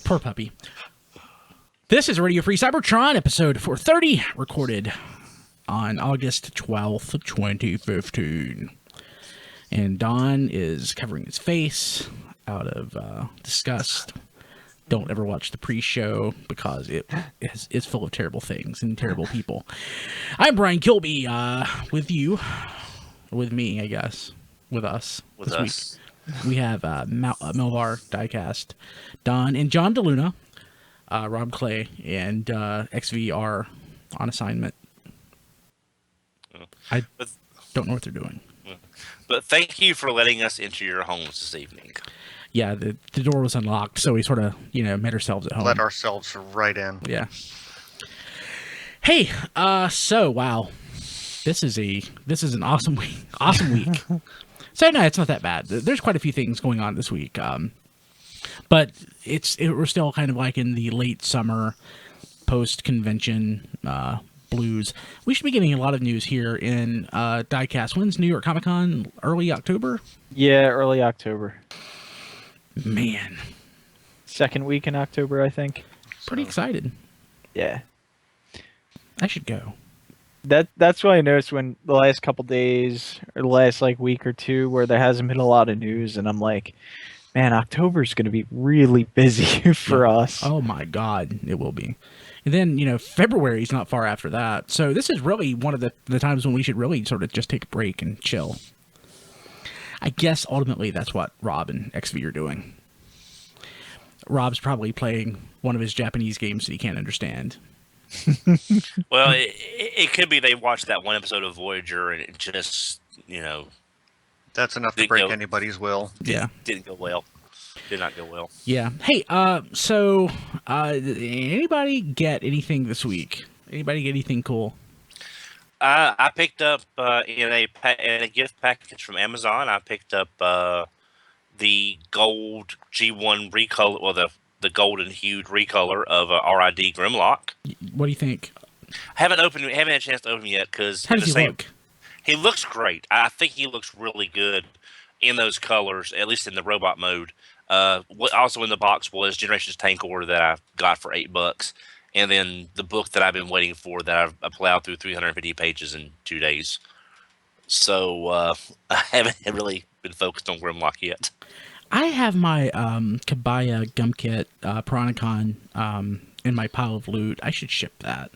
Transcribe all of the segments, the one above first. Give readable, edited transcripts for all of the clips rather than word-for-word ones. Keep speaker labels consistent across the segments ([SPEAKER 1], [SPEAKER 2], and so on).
[SPEAKER 1] Poor puppy. This is Radio Free Cybertron, episode 430, recorded on August 12th, 2015. And Don is covering his face out of disgust. Don't ever watch the pre-show because it's full of terrible things and terrible people. I'm Brian Kilby, with you. With me, I guess. With us.
[SPEAKER 2] With
[SPEAKER 1] this
[SPEAKER 2] us.
[SPEAKER 1] Week. We have Melvar, Diecast, Don, and John DeLuna. Rob Clay and XVR on assignment. I don't know what they're doing.
[SPEAKER 2] But thank you for letting us into your homes this evening.
[SPEAKER 1] Yeah, the door was unlocked, so we sort of, made ourselves at home.
[SPEAKER 3] Let ourselves right in.
[SPEAKER 1] Yeah. Hey, so wow, this is an awesome week. Awesome week. So no, it's not that bad. There's quite a few things going on this week. But we're still kind of like in the late summer, post-convention blues. We should be getting a lot of news here in Diecast. When's New York Comic Con? Early October?
[SPEAKER 4] Yeah, early October.
[SPEAKER 1] Man.
[SPEAKER 4] Second week in October, I think.
[SPEAKER 1] Pretty excited.
[SPEAKER 4] Yeah.
[SPEAKER 1] I should go.
[SPEAKER 4] That's what I noticed when the last couple days, or the last week or two, where there hasn't been a lot of news, and I'm like, man, October's going to be really busy for us.
[SPEAKER 1] Oh my God, it will be. And then, February's not far after that. So this is really one of the times when we should really sort of just take a break and chill. I guess ultimately that's what Rob and XV are doing. Rob's probably playing one of his Japanese games that he can't understand.
[SPEAKER 2] Well, it could be they watched that one episode of Voyager and it just,
[SPEAKER 3] That's enough to break anybody's will.
[SPEAKER 2] Didn't go well. Did not go well.
[SPEAKER 1] Yeah. Hey, so anybody get anything this week? Anybody get anything cool?
[SPEAKER 2] I picked up in a gift package from Amazon. I picked up the gold G1 recolor, well, the golden hued recolor of RID Grimlock.
[SPEAKER 1] What do you think?
[SPEAKER 2] I haven't had a chance to open him yet because
[SPEAKER 1] how does he look?
[SPEAKER 2] He looks great. I think he looks really good in those colors, at least in the robot mode. What also in the box was Generations Tankor that I got for $8, and then the book that I've been waiting for that I plowed through 350 pages in 2 days. So I haven't really been focused on Grimlock yet.
[SPEAKER 1] I have my Kabaya Gumkit Piranacon in my pile of loot. I should ship that.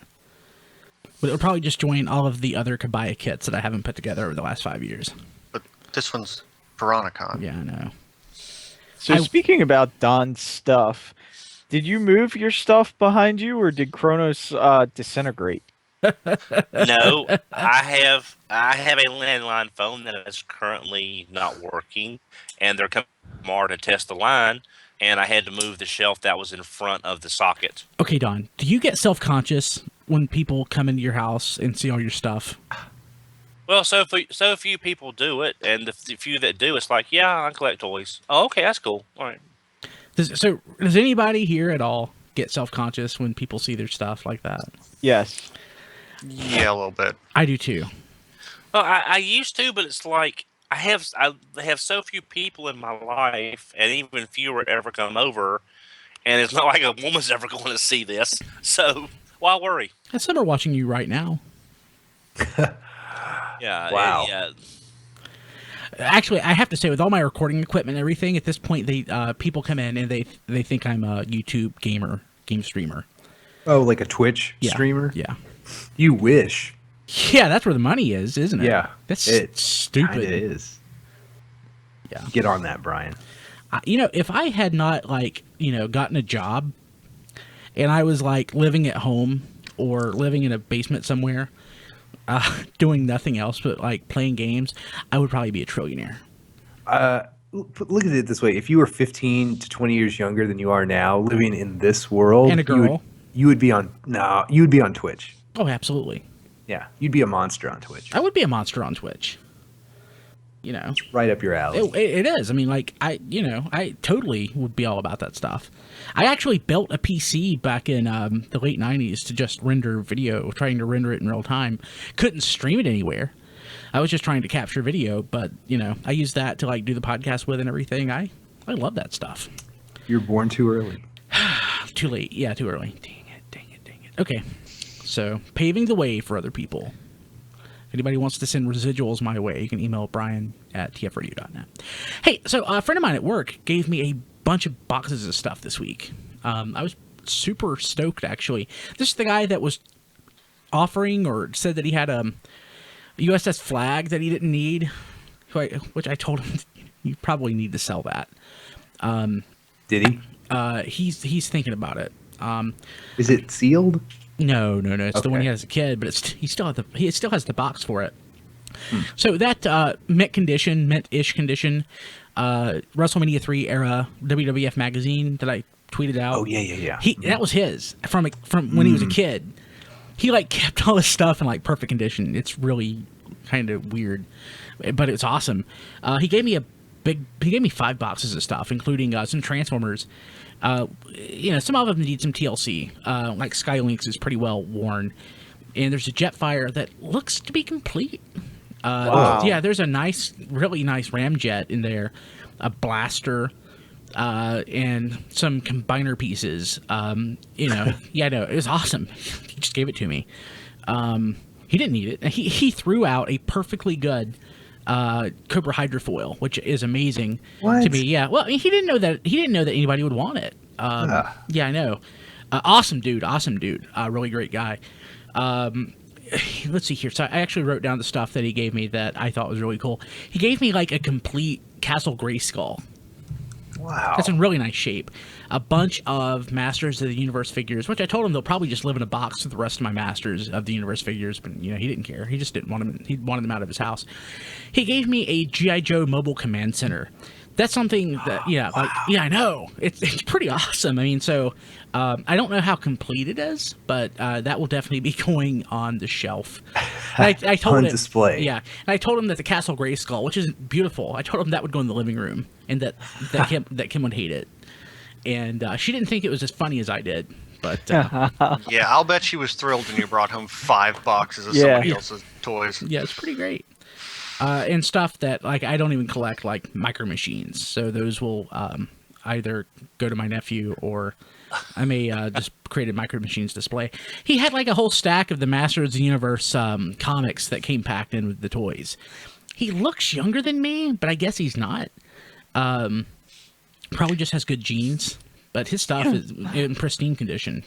[SPEAKER 1] But it'll probably just join all of the other Kabaya kits that I haven't put together over the last 5 years.
[SPEAKER 3] But this one's Piranacon.
[SPEAKER 1] Yeah, I know.
[SPEAKER 4] So speaking about Don's stuff, did you move your stuff behind you, or did Kronos disintegrate?
[SPEAKER 2] No, I have a landline phone that is currently not working, and they're coming tomorrow to test the line, and I had to move the shelf that was in front of the socket.
[SPEAKER 1] Okay, Don, do you get self-conscious when people come into your house and see all your stuff?
[SPEAKER 2] Well, so few people do it, and the few that do, it's like, yeah, I collect toys. Oh, okay, that's cool. All right.
[SPEAKER 1] Does anybody here at all get self-conscious when people see their stuff like that?
[SPEAKER 4] Yes.
[SPEAKER 3] Yeah, a little bit.
[SPEAKER 1] I do too.
[SPEAKER 2] Well, I used to, but it's like I have so few people in my life, and even fewer ever come over, and it's not like a woman's ever going to see this. So why worry?
[SPEAKER 1] And some are watching you right now.
[SPEAKER 2] Yeah.
[SPEAKER 5] Wow.
[SPEAKER 2] Yeah.
[SPEAKER 1] Actually, I have to say, with all my recording equipment and everything, at this point, people come in and they think I'm a YouTube game streamer.
[SPEAKER 5] Oh, like a Twitch streamer?
[SPEAKER 1] Yeah.
[SPEAKER 5] You wish.
[SPEAKER 1] Yeah, that's where the money is, isn't it?
[SPEAKER 5] Yeah.
[SPEAKER 1] That's
[SPEAKER 5] it
[SPEAKER 1] stupid.
[SPEAKER 5] It is.
[SPEAKER 1] Yeah.
[SPEAKER 5] Get on that, Brian.
[SPEAKER 1] If I had not, gotten a job and I was, living at home or living in a basement somewhere, doing nothing else but, playing games, I would probably be a trillionaire.
[SPEAKER 5] Look at it this way. If you were 15 to 20 years younger than you are now, living in this world,
[SPEAKER 1] and a girl,
[SPEAKER 5] you would be on Twitch.
[SPEAKER 1] Oh, absolutely.
[SPEAKER 5] Yeah, you'd be a monster on Twitch.
[SPEAKER 1] I would be a monster on Twitch.
[SPEAKER 5] It's right up your alley.
[SPEAKER 1] It is. I mean, I totally would be all about that stuff. I actually built a PC back in the late 90s to just render video, trying to render it in real time. Couldn't stream it anywhere. I was just trying to capture video, but, I used that to, do the podcast with and everything. I love that stuff.
[SPEAKER 5] You're born too early.
[SPEAKER 1] Too late. Yeah, too early. Dang it. Okay. So, paving the way for other people. If anybody wants to send residuals my way, you can email brian@tfradio.net. Hey, so a friend of mine at work gave me a bunch of boxes of stuff this week. I was super stoked, actually. This is the guy that was offering or said that he had a USS Flag that he didn't need, which I told him, you probably need to sell that.
[SPEAKER 5] Did he?
[SPEAKER 1] He's thinking about it.
[SPEAKER 5] Is it sealed?
[SPEAKER 1] No. It's the one he had as a kid, but he still has the box for it. So that mint-ish condition, WrestleMania 3 era WWF magazine that I tweeted out.
[SPEAKER 5] Oh yeah.
[SPEAKER 1] That was his from when he was a kid. He kept all his stuff in perfect condition. It's really kind of weird, but it's awesome. He gave me 5 boxes of stuff, including some Transformers. Some of them need some TLC. Skylinks is pretty well worn, and there's a Jetfire that looks to be complete.
[SPEAKER 4] Wow.
[SPEAKER 1] Yeah, there's a really nice Ramjet in there, a blaster, and some combiner pieces. Yeah, no, it was awesome. He just gave it to me. He didn't need it. He threw out a perfectly good Cobra Hydrofoil, which is amazing to me. Yeah, well, he didn't know that anybody would want it. Yeah, I know. Awesome dude. Really great guy. Let's see here. So I actually wrote down the stuff that he gave me that I thought was really cool. He gave me a complete Castle Grayskull.
[SPEAKER 5] Wow.
[SPEAKER 1] That's in really nice shape. A bunch of Masters of the Universe figures, which I told him they'll probably just live in a box with the rest of my Masters of the Universe figures, but he didn't care. He just didn't want them. He wanted them out of his house. He gave me a G.I. Joe Mobile Command Center. That's something that, wow. I know. It's pretty awesome. I mean, so I don't know how complete it is, but that will definitely be going on the shelf. I told him,
[SPEAKER 5] display.
[SPEAKER 1] Yeah, and I told him that the Castle Grayskull, which is beautiful, I told him that would go in the living room, and that Kim would hate it. And she didn't think it was as funny as I did. But
[SPEAKER 3] yeah, I'll bet she was thrilled when you brought home 5 boxes of somebody else's toys.
[SPEAKER 1] Yeah, it's pretty great. And stuff that I don't even collect, Micro Machines. So those will either go to my nephew, or I may just create a Micro Machines display. He had a whole stack of the Masters of the Universe comics that came packed in with the toys. He looks younger than me, but I guess he's not. Probably just has good genes, but his stuff is in pristine condition.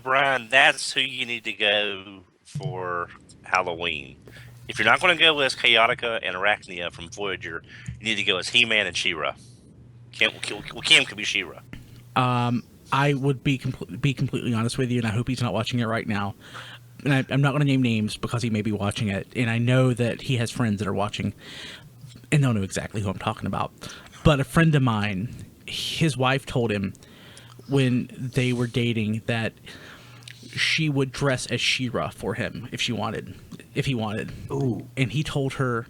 [SPEAKER 2] Brian, that's who you need to go for Halloween. If you're not going to go as Chaotica and Arachnia from Voyager, you need to go as He-Man and She-Ra. Kim could be She-Ra.
[SPEAKER 1] I would be completely honest with you, and I hope he's not watching it right now. And I'm not going to name names because he may be watching it, and I know that he has friends that are watching, and they'll know exactly who I'm talking about. But a friend of mine, his wife told him when they were dating that she would dress as She-Ra for him if he wanted.
[SPEAKER 5] Ooh.
[SPEAKER 1] And he told her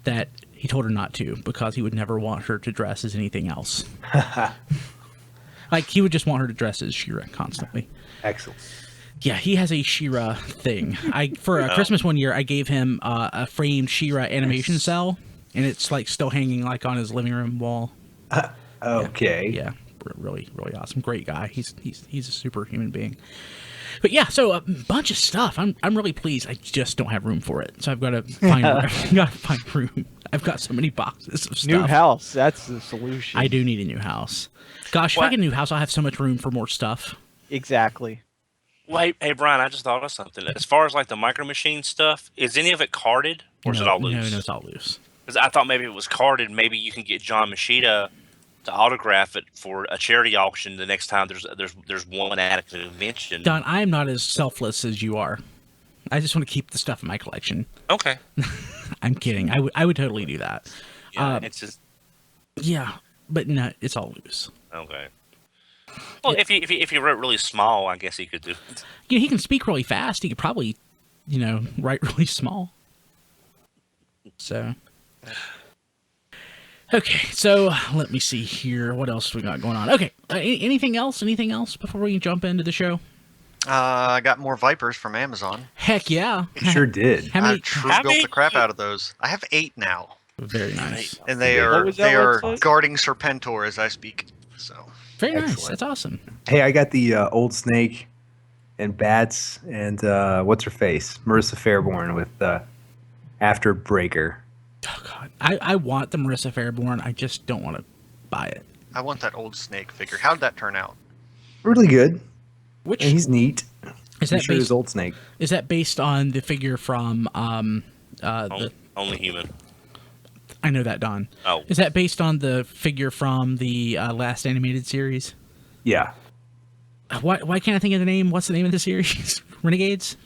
[SPEAKER 1] not to, because he would never want her to dress as anything else. He would just want her to dress as She-Ra constantly.
[SPEAKER 5] Excellent.
[SPEAKER 1] Yeah, he has a She-Ra thing. For Christmas one year, I gave him a framed She-Ra animation cell, and it's still hanging on his living room wall.
[SPEAKER 5] Okay.
[SPEAKER 1] Yeah, really, really awesome. Great guy. He's a super human being. But yeah, so a bunch of stuff. I'm really pleased. I just don't have room for it, so I've got to find room. I've got so many boxes of stuff.
[SPEAKER 4] New house. That's the solution.
[SPEAKER 1] I do need a new house. Gosh, if I get a new house, I'll have so much room for more stuff.
[SPEAKER 4] Exactly.
[SPEAKER 2] Well, hey, Brian, I just thought of something. As far as the Micro Machine stuff, is any of it carded, or is it all loose?
[SPEAKER 1] No, it's all loose.
[SPEAKER 2] Because I thought maybe it was carded. Maybe you can get John Machida to autograph it for a charity auction the next time there's one at a convention.
[SPEAKER 1] Don, I am not as selfless as you are. I just want to keep the stuff in my collection.
[SPEAKER 2] Okay.
[SPEAKER 1] I'm kidding. I would totally do that.
[SPEAKER 2] Yeah, it's just.
[SPEAKER 1] Yeah, but no, it's all loose.
[SPEAKER 2] Okay. Well, if he wrote really small, I guess he could do it.
[SPEAKER 1] He can speak really fast. He could probably, write really small. So. Okay, so let me see here. What else we got going on? Okay, anything else? Anything else before we jump into the show?
[SPEAKER 3] I got more Vipers from Amazon.
[SPEAKER 1] Heck yeah.
[SPEAKER 5] You sure did.
[SPEAKER 1] How many?
[SPEAKER 3] I built the crap out of those. I have 8 now.
[SPEAKER 1] Very nice.
[SPEAKER 3] And they
[SPEAKER 4] What
[SPEAKER 3] are
[SPEAKER 4] was that website?
[SPEAKER 3] guarding Serpentor as I speak. So
[SPEAKER 1] Very nice.
[SPEAKER 5] Excellent.
[SPEAKER 1] That's awesome.
[SPEAKER 5] Hey, I got the old Snake and Bats and what's her face? Marissa Fairborn with After Breaker.
[SPEAKER 1] Oh God, I want the Marissa Fairborn. I just don't want to buy it.
[SPEAKER 3] I want that old Snake figure. How'd that turn out?
[SPEAKER 5] Really good.
[SPEAKER 1] Which
[SPEAKER 5] And he's neat.
[SPEAKER 1] is
[SPEAKER 5] I'm
[SPEAKER 1] that
[SPEAKER 5] sure
[SPEAKER 1] based?
[SPEAKER 5] his old Snake.
[SPEAKER 1] Is that based on the figure from
[SPEAKER 2] Only Human.
[SPEAKER 1] I know that, Don.
[SPEAKER 2] Oh,
[SPEAKER 1] Is that based on the figure from the last animated series?
[SPEAKER 5] Yeah.
[SPEAKER 1] Why can't I think of the name? What's the name of the series? Renegades?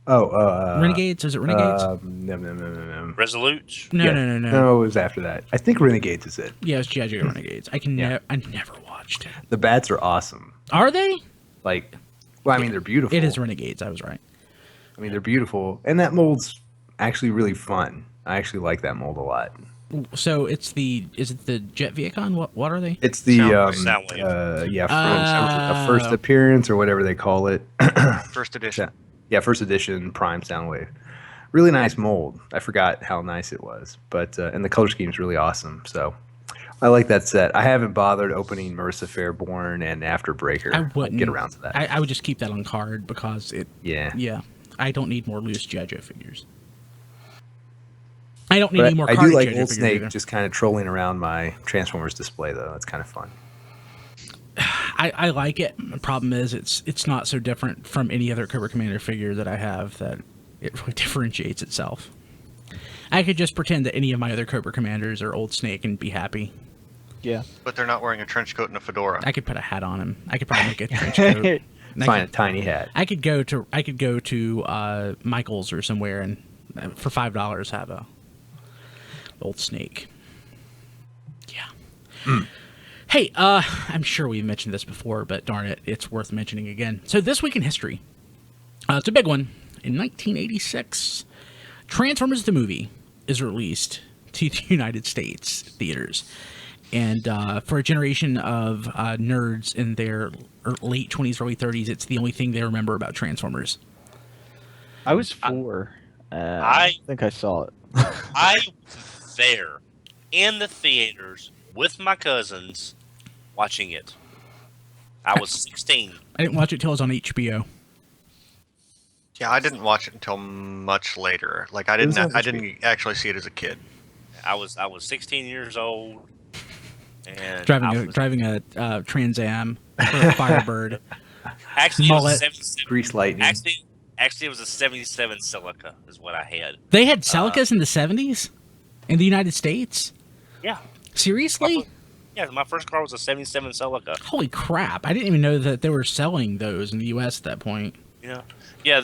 [SPEAKER 5] Oh,
[SPEAKER 1] Renegades? Was it Renegades?
[SPEAKER 5] No.
[SPEAKER 2] Resolute.
[SPEAKER 1] No,
[SPEAKER 5] Yeah.
[SPEAKER 1] no.
[SPEAKER 5] No, it was after that. I think Renegades is it.
[SPEAKER 1] Yeah, it was G.I. Joe Renegades. I never watched it.
[SPEAKER 5] The bats are awesome.
[SPEAKER 1] Are they?
[SPEAKER 5] Like, well, I mean, they're beautiful.
[SPEAKER 1] It is Renegades. I was right.
[SPEAKER 5] I mean, they're beautiful, and that mold's actually really fun. I actually like that mold a lot.
[SPEAKER 1] So is it the Jet Viacon? What are they?
[SPEAKER 5] It's the
[SPEAKER 2] Soundwave.
[SPEAKER 5] a first appearance or whatever they call it.
[SPEAKER 3] First edition.
[SPEAKER 5] Yeah, first edition Prime Soundwave. Really nice mold. I forgot how nice it was, but and the color scheme is really awesome. So I like that set. I haven't bothered opening Marissa Fairborn and After Breaker.
[SPEAKER 1] I wouldn't
[SPEAKER 5] get around to that.
[SPEAKER 1] I would just keep that on card because it.
[SPEAKER 5] Yeah.
[SPEAKER 1] Yeah, I don't need more loose G.I. Joe figures. I don't need
[SPEAKER 5] But
[SPEAKER 1] any more.
[SPEAKER 5] I
[SPEAKER 1] card
[SPEAKER 5] do like
[SPEAKER 1] G.I. Joe
[SPEAKER 5] Old
[SPEAKER 1] figures
[SPEAKER 5] Snake
[SPEAKER 1] either.
[SPEAKER 5] just kind of trolling around my Transformers display though. It's kind of fun.
[SPEAKER 1] I like it. The problem is it's not so different from any other Cobra Commander figure that I have that it really differentiates itself. I could just pretend that any of my other Cobra Commanders are Old Snake and be happy.
[SPEAKER 4] Yeah.
[SPEAKER 3] But they're not wearing a trench coat and a fedora.
[SPEAKER 1] I could put a hat on him. I could probably make a trench coat. And
[SPEAKER 5] Find a tiny hat.
[SPEAKER 1] I could go to Michael's or somewhere and for $5 have a Old Snake. Yeah. Hey, I'm sure we've mentioned this before, but darn it, it's worth mentioning again. So this week in history, it's a big one. In 1986, Transformers the movie is released to the United States theaters. And for a generation of nerds in their late 20s, early 30s, it's the only thing they remember about Transformers.
[SPEAKER 4] I was 4. I think I saw it.
[SPEAKER 2] I was there in the theaters with my cousins watching it. I was 16.
[SPEAKER 1] I didn't watch it till it was on HBO.
[SPEAKER 3] Yeah, I didn't watch it until much later. Like I
[SPEAKER 5] It was
[SPEAKER 3] didn't
[SPEAKER 5] on
[SPEAKER 3] didn't actually see it as a kid.
[SPEAKER 2] I was 16 years old. And
[SPEAKER 1] Driving a Trans Am or a Firebird.
[SPEAKER 2] actually, it was a
[SPEAKER 1] mullet.
[SPEAKER 2] 77.
[SPEAKER 5] Grease lightning.
[SPEAKER 2] Actually, it was a 77 Celica is what I had.
[SPEAKER 1] They had Celicas in the 70s in the United States?
[SPEAKER 2] Yeah.
[SPEAKER 1] Seriously?
[SPEAKER 2] Yeah, my first car was a 77 Celica.
[SPEAKER 1] Holy crap. I didn't even know that they were selling those in the U.S. at that point.
[SPEAKER 2] Yeah. Yeah,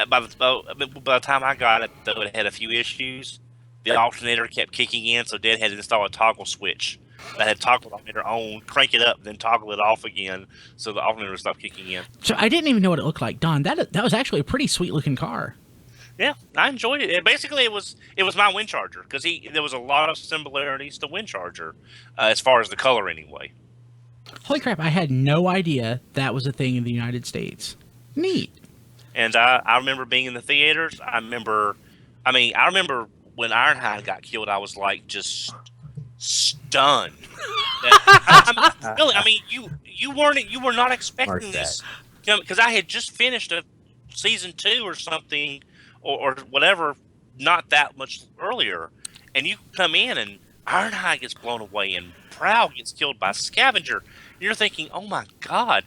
[SPEAKER 2] by the time I got it, though, it had a few issues. The alternator kept kicking in, so Dad had to install a toggle switch. That had toggle alternator on, crank it up, then toggle it off again, so the alternator would stop kicking in.
[SPEAKER 1] So I didn't even know what it looked like. Don, that was actually a pretty sweet looking car.
[SPEAKER 2] Yeah, I enjoyed it. Basically, it was my wind charger because there was a lot of similarities to wind charger as far as the color anyway.
[SPEAKER 1] Holy crap, I had no idea that was a thing in the United States. Neat.
[SPEAKER 2] And I remember being in the theaters. I remember when Ironhide got killed. I was like just stunned. Really, I mean, you were not expecting
[SPEAKER 5] Mark
[SPEAKER 2] this, because I had just finished a season 2 or something, or whatever, not that much earlier, and you come in and Ironhide gets blown away and Prowl gets killed by Scavenger. You're thinking, oh my god,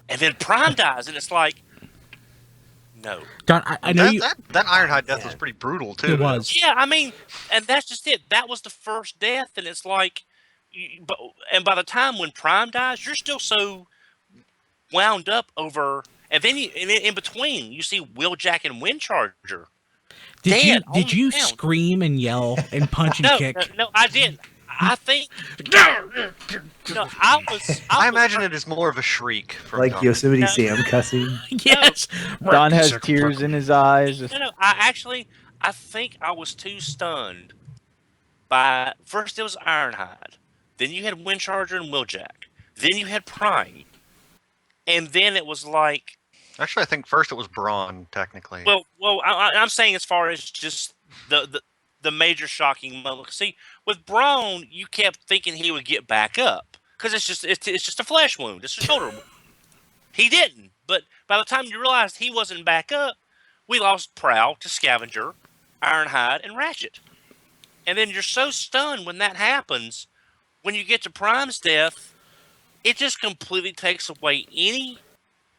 [SPEAKER 2] and then Prime dies, and it's like, no.
[SPEAKER 1] Don, I know
[SPEAKER 3] that Ironhide death was pretty brutal too.
[SPEAKER 1] It was.
[SPEAKER 2] Yeah, I mean, and that's just it. That was the first death, and it's like, and by the time when Prime dies, you're still so wound up over, and then in between, you see Wheeljack and Windcharger.
[SPEAKER 1] Did you scream and yell and punch and kick?
[SPEAKER 2] No, I didn't. I think. No,
[SPEAKER 3] I imagine it is more of a shriek. From
[SPEAKER 5] Like
[SPEAKER 3] Don.
[SPEAKER 5] Yosemite Sam cussing.
[SPEAKER 1] Yes.
[SPEAKER 4] Don has tears in his eyes.
[SPEAKER 2] No, I think I was too stunned by, first it was Ironhide, then you had Windcharger and Wheeljack, then you had Prime, and then it was like...
[SPEAKER 3] Actually, I think first it was Brawn, technically.
[SPEAKER 2] Well, I'm saying as far as just the major shocking moment. See, with Brawn, you kept thinking he would get back up, because it's just a flesh wound. It's a shoulder wound. He didn't. But by the time you realized he wasn't back up, we lost Prowl to Scavenger, Ironhide, and Ratchet. And then you're so stunned when that happens. When you get to Prime's death, it just completely takes away any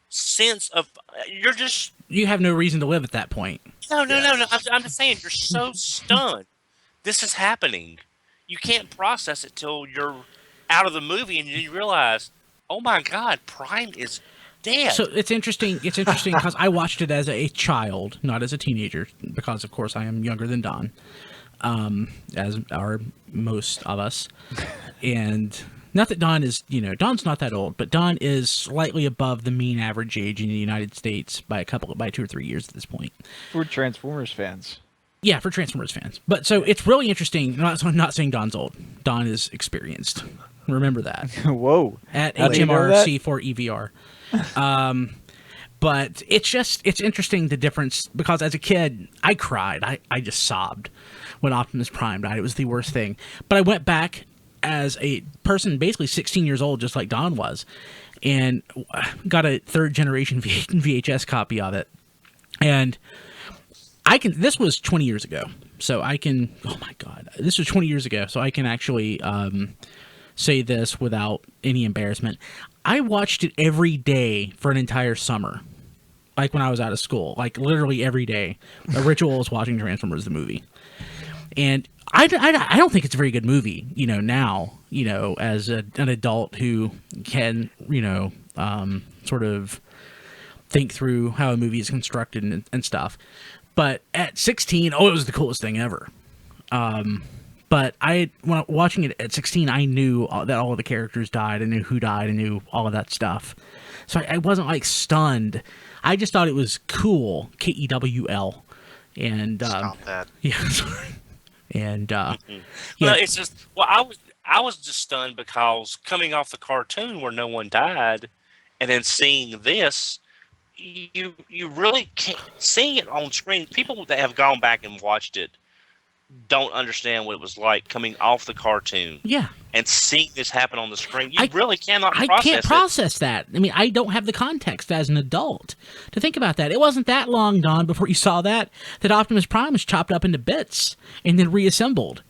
[SPEAKER 2] sense of
[SPEAKER 1] you have no reason to live at that point.
[SPEAKER 2] No. I'm just saying you're so stunned. This is happening. You can't process it till you're out of the movie and you realize, oh my God, Prime is dead.
[SPEAKER 1] So it's interesting. It's interesting because I watched it as a child, not as a teenager, because of course I am younger than Don, as are most of us, and. Not that Don is, Don's not that old, but Don is slightly above the mean average age in the United States by 2 or 3 years at this point.
[SPEAKER 4] For Transformers fans.
[SPEAKER 1] Yeah, for Transformers fans. But so it's really interesting. I'm not saying Don's old. Don is experienced. Remember that.
[SPEAKER 4] Whoa.
[SPEAKER 1] At HMRC4 EVR. But it's interesting the difference because as a kid, I cried. I just sobbed when Optimus Prime died. It was the worst thing. But I went back as a person basically 16 years old, just like Don was, and got a third generation VHS copy of it. And this was 20 years ago. So I can, oh my God, this was 20 years ago. So I can actually say this without any embarrassment. I watched it every day for an entire summer. Like when I was out of school, like literally every day. A ritual was watching Transformers the movie. And I don't think it's a very good movie, now, as an adult who can, sort of think through how a movie is constructed and stuff. But at 16, it was the coolest thing ever. But when watching it at 16, I knew that all of the characters died. I knew who died. I knew all of that stuff. So I wasn't like stunned. I just thought it was cool. KEWL. And
[SPEAKER 3] stop that.
[SPEAKER 1] Yeah, sorry. And
[SPEAKER 2] well, it's just I was just stunned because coming off the cartoon where no one died, and then seeing this, you really can't seeing it on screen. People that have gone back and watched it don't understand what it was like coming off the cartoon.
[SPEAKER 1] Yeah. And
[SPEAKER 2] seeing this happen on the screen, you really cannot process it.
[SPEAKER 1] I can't process that. I mean, I don't have the context as an adult to think about that. It wasn't that long, Don, before you saw that Optimus Prime was chopped up into bits and then reassembled,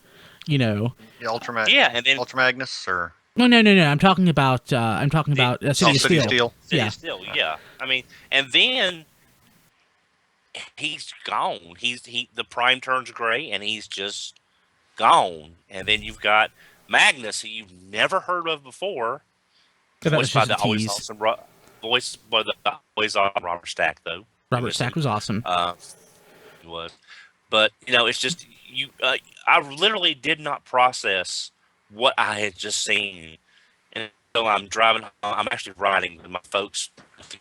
[SPEAKER 3] The Ultra Magnus, or...
[SPEAKER 1] No. I'm talking about City of Steel.
[SPEAKER 2] City of Steel, yeah. I mean, and then he's gone. The Prime turns gray, and he's just gone. And then you've got Magnus, who you've never heard of before, voiced by the always awesome Robert Stack, though.
[SPEAKER 1] Robert Stack was awesome.
[SPEAKER 2] He was, but it's just I literally did not process what I had just seen, and so I'm driving. I'm actually riding with my folks,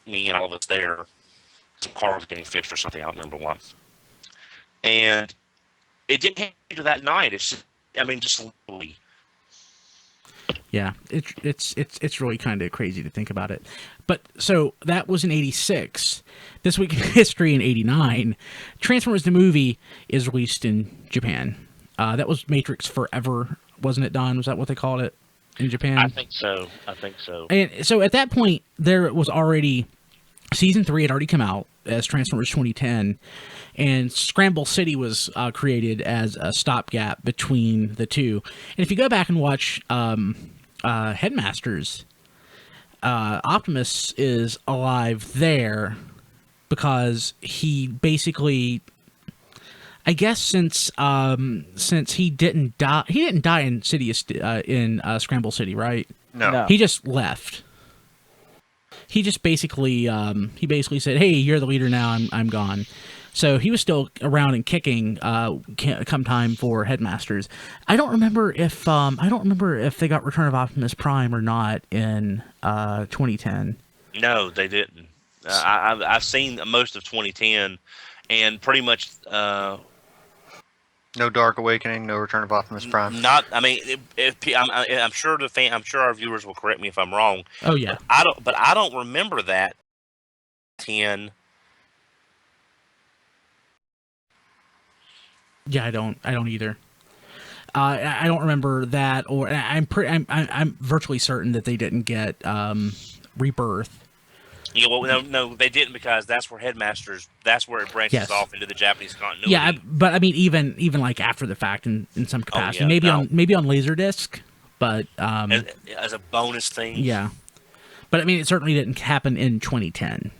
[SPEAKER 2] me and all of us there. Some car was getting fixed or something. I don't remember why. And it didn't happen to that night. It's just, just literally.
[SPEAKER 1] Yeah, it's really kind of crazy to think about it. But so that was in '86. This Week in History in '89. Transformers the movie is released in Japan. That was Matrix Forever, wasn't it, Don? Was that what they called it in Japan?
[SPEAKER 2] I think so.
[SPEAKER 1] And so at that point, there was already Season 3 had already come out as Transformers 2010, and Scramble City was created as a stopgap between the two. And if you go back and watch Headmasters, Optimus is alive there because he basically, I guess, since he didn't die in Scramble City, right?
[SPEAKER 3] No.
[SPEAKER 1] He just left. He just basically said, "Hey, you're the leader now. I'm gone." So he was still around and kicking come time for Headmasters. I don't remember if they got Return of Optimus Prime or not in 2010.
[SPEAKER 2] No, they didn't. I've seen most of 2010, and pretty much.
[SPEAKER 3] No Dark Awakening, no Return of Optimus Prime.
[SPEAKER 2] Not. I mean, I'm sure I'm sure our viewers will correct me if I'm wrong.
[SPEAKER 1] Oh yeah.
[SPEAKER 2] But I don't remember that. 10.
[SPEAKER 1] Yeah, I don't either. I don't remember that, or I'm virtually certain that they didn't get Rebirth.
[SPEAKER 2] Yeah, well, no, they didn't, because that's where Headmasters. That's where it branches
[SPEAKER 1] Yes.
[SPEAKER 2] off into the Japanese continuity.
[SPEAKER 1] Yeah, but I mean, even like after the fact, in some capacity,
[SPEAKER 2] yeah,
[SPEAKER 1] maybe
[SPEAKER 2] no.
[SPEAKER 1] on Laserdisc, but
[SPEAKER 2] as a bonus thing.
[SPEAKER 1] yeah. But I mean, it certainly didn't happen in 2010.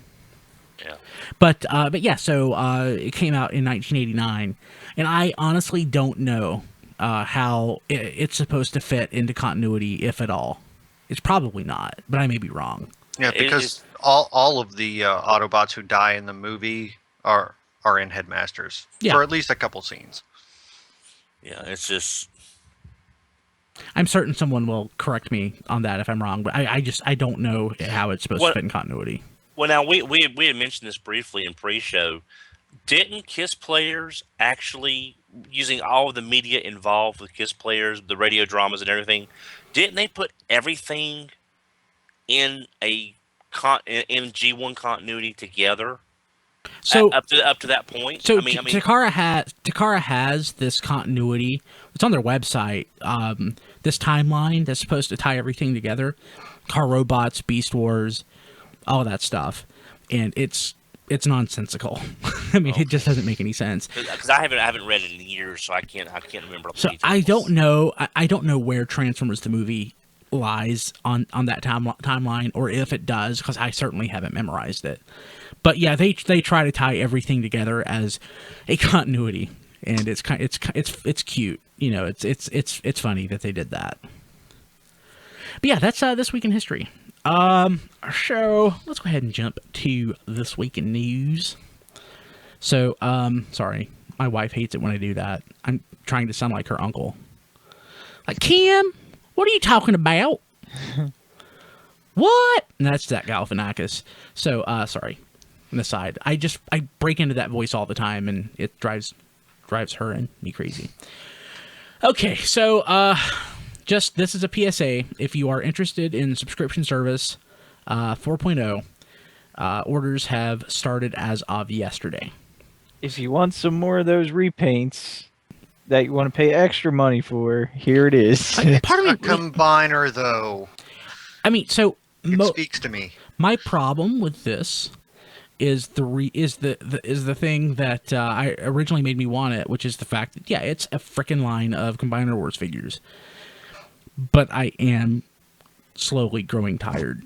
[SPEAKER 2] Yeah.
[SPEAKER 1] But yeah, so it came out in 1989, and I honestly don't know how it's supposed to fit into continuity, if at all. It's probably not, but I may be wrong.
[SPEAKER 3] Yeah, because all of the Autobots who die in the movie are in Headmasters for at least a couple scenes.
[SPEAKER 2] Yeah, it's just.
[SPEAKER 1] I'm certain someone will correct me on that if I'm wrong, but I don't know how it's supposed to fit in continuity.
[SPEAKER 2] Well, now we had mentioned this briefly in pre-show. Didn't KISS players actually, using all of the media involved with KISS players, the radio dramas and everything, didn't they put everything in in G1 continuity together?
[SPEAKER 1] So
[SPEAKER 2] up to that point.
[SPEAKER 1] So
[SPEAKER 2] I mean,
[SPEAKER 1] Takara has this continuity. It's on their website. This timeline that's supposed to tie everything together, Car Robots, Beast Wars, all that stuff, and it's nonsensical. I mean, it just doesn't make any sense.
[SPEAKER 2] Because I haven't read it in years, so I can't remember.
[SPEAKER 1] So I don't know. I don't know where Transformers the movie lies on that timeline, or if it does, because I certainly haven't memorized it. But yeah, they try to tie everything together as a continuity, and it's cute. You know, it's funny that they did that. But yeah, that's This Week in History. So let's go ahead and jump to This Week in News. So sorry, my wife hates it when I do that. I'm trying to sound like her uncle. Like, Kim, what are you talking about? What? And that's that Galifianakis. So sorry. An aside, I break into that voice all the time, and it drives her and me crazy. Okay, so this is a PSA. If you are interested in subscription service 4.0, orders have started as of yesterday.
[SPEAKER 4] If you want some more of those repaints that you want to pay extra money for, here it is.
[SPEAKER 3] Part of a combiner, though.
[SPEAKER 1] I mean, so
[SPEAKER 3] it speaks to me.
[SPEAKER 1] My problem with this is the thing that I originally made me want it, which is the fact that it's a frickin' line of Combiner Wars figures, but I am slowly growing tired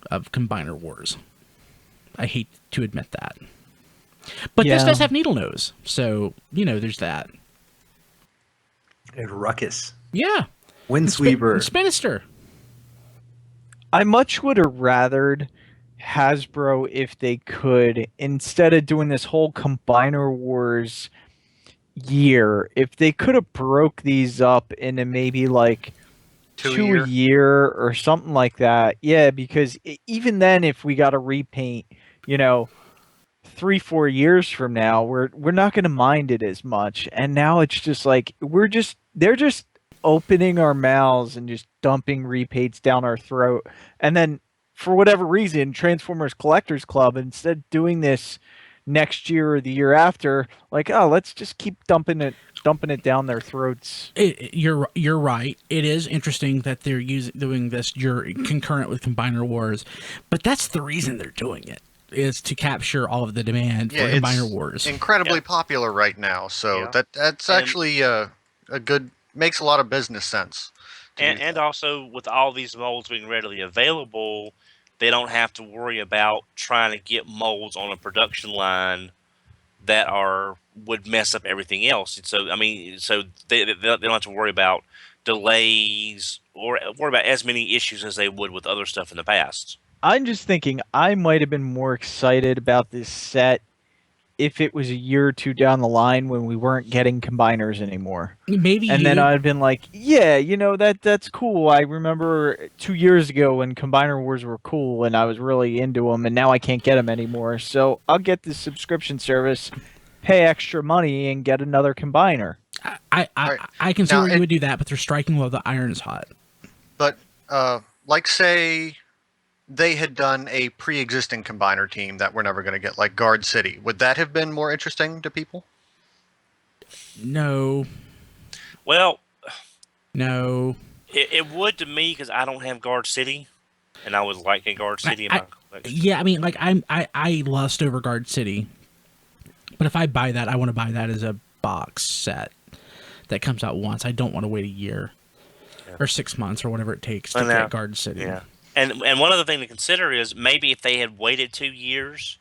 [SPEAKER 1] of Combiner Wars. I hate to admit that, but this does have Needle Nose, so there's that.
[SPEAKER 5] And Ruckus.
[SPEAKER 1] Yeah,
[SPEAKER 5] Windsweeper.
[SPEAKER 1] Spinister.
[SPEAKER 4] I much would have rathered Hasbro, if they could, instead of doing this whole Combiner Wars year, if they could have broke these up into maybe like two a year or something like that. Yeah, because even then, if we got a repaint, 3-4 years from now, we're not going to mind it as much. And now it's just like they're just opening our mouths and just dumping repaints down our throat, and then, for whatever reason, Transformers Collectors Club, instead of doing this next year or the year after, like, oh, let's just keep dumping it down their throats.
[SPEAKER 1] You're right. It is interesting that they're doing this concurrent with Combiner Wars, but that's the reason they're doing it, is to capture all of the demand for Combiner Wars.
[SPEAKER 3] Incredibly popular right now, so that's actually a good, makes a lot of business sense.
[SPEAKER 2] And also, with all these molds being readily available, they don't have to worry about trying to get molds on a production line that would mess up everything else. And so, I mean, they don't have to worry about delays or worry about as many issues as they would with other stuff in the past.
[SPEAKER 4] I'm just thinking I might have been more excited about this set if it was a year or two down the line when we weren't getting combiners anymore.
[SPEAKER 1] Maybe.
[SPEAKER 4] And then I'd been like, yeah, that's cool. I remember 2 years ago when Combiner Wars were cool and I was really into them, and now I can't get them anymore. So I'll get this subscription service, pay extra money, and get another combiner.
[SPEAKER 1] I can see where you would do that, but they're striking while the iron's hot.
[SPEAKER 3] But like, say they had done a pre-existing combiner team that we're never going to get, like Guard City. Would that have been more interesting to people?
[SPEAKER 1] No.
[SPEAKER 2] Well,
[SPEAKER 1] No.
[SPEAKER 2] It would to me because I don't have Guard City, and I would like a Guard City in my collection.
[SPEAKER 1] Yeah, I mean, like I lust over Guard City, but if I buy that, I want to buy that as a box set that comes out once. I don't want to wait a year or 6 months or whatever it takes to get Guard City.
[SPEAKER 2] Yeah, and one other thing to consider is maybe if they had waited 2 years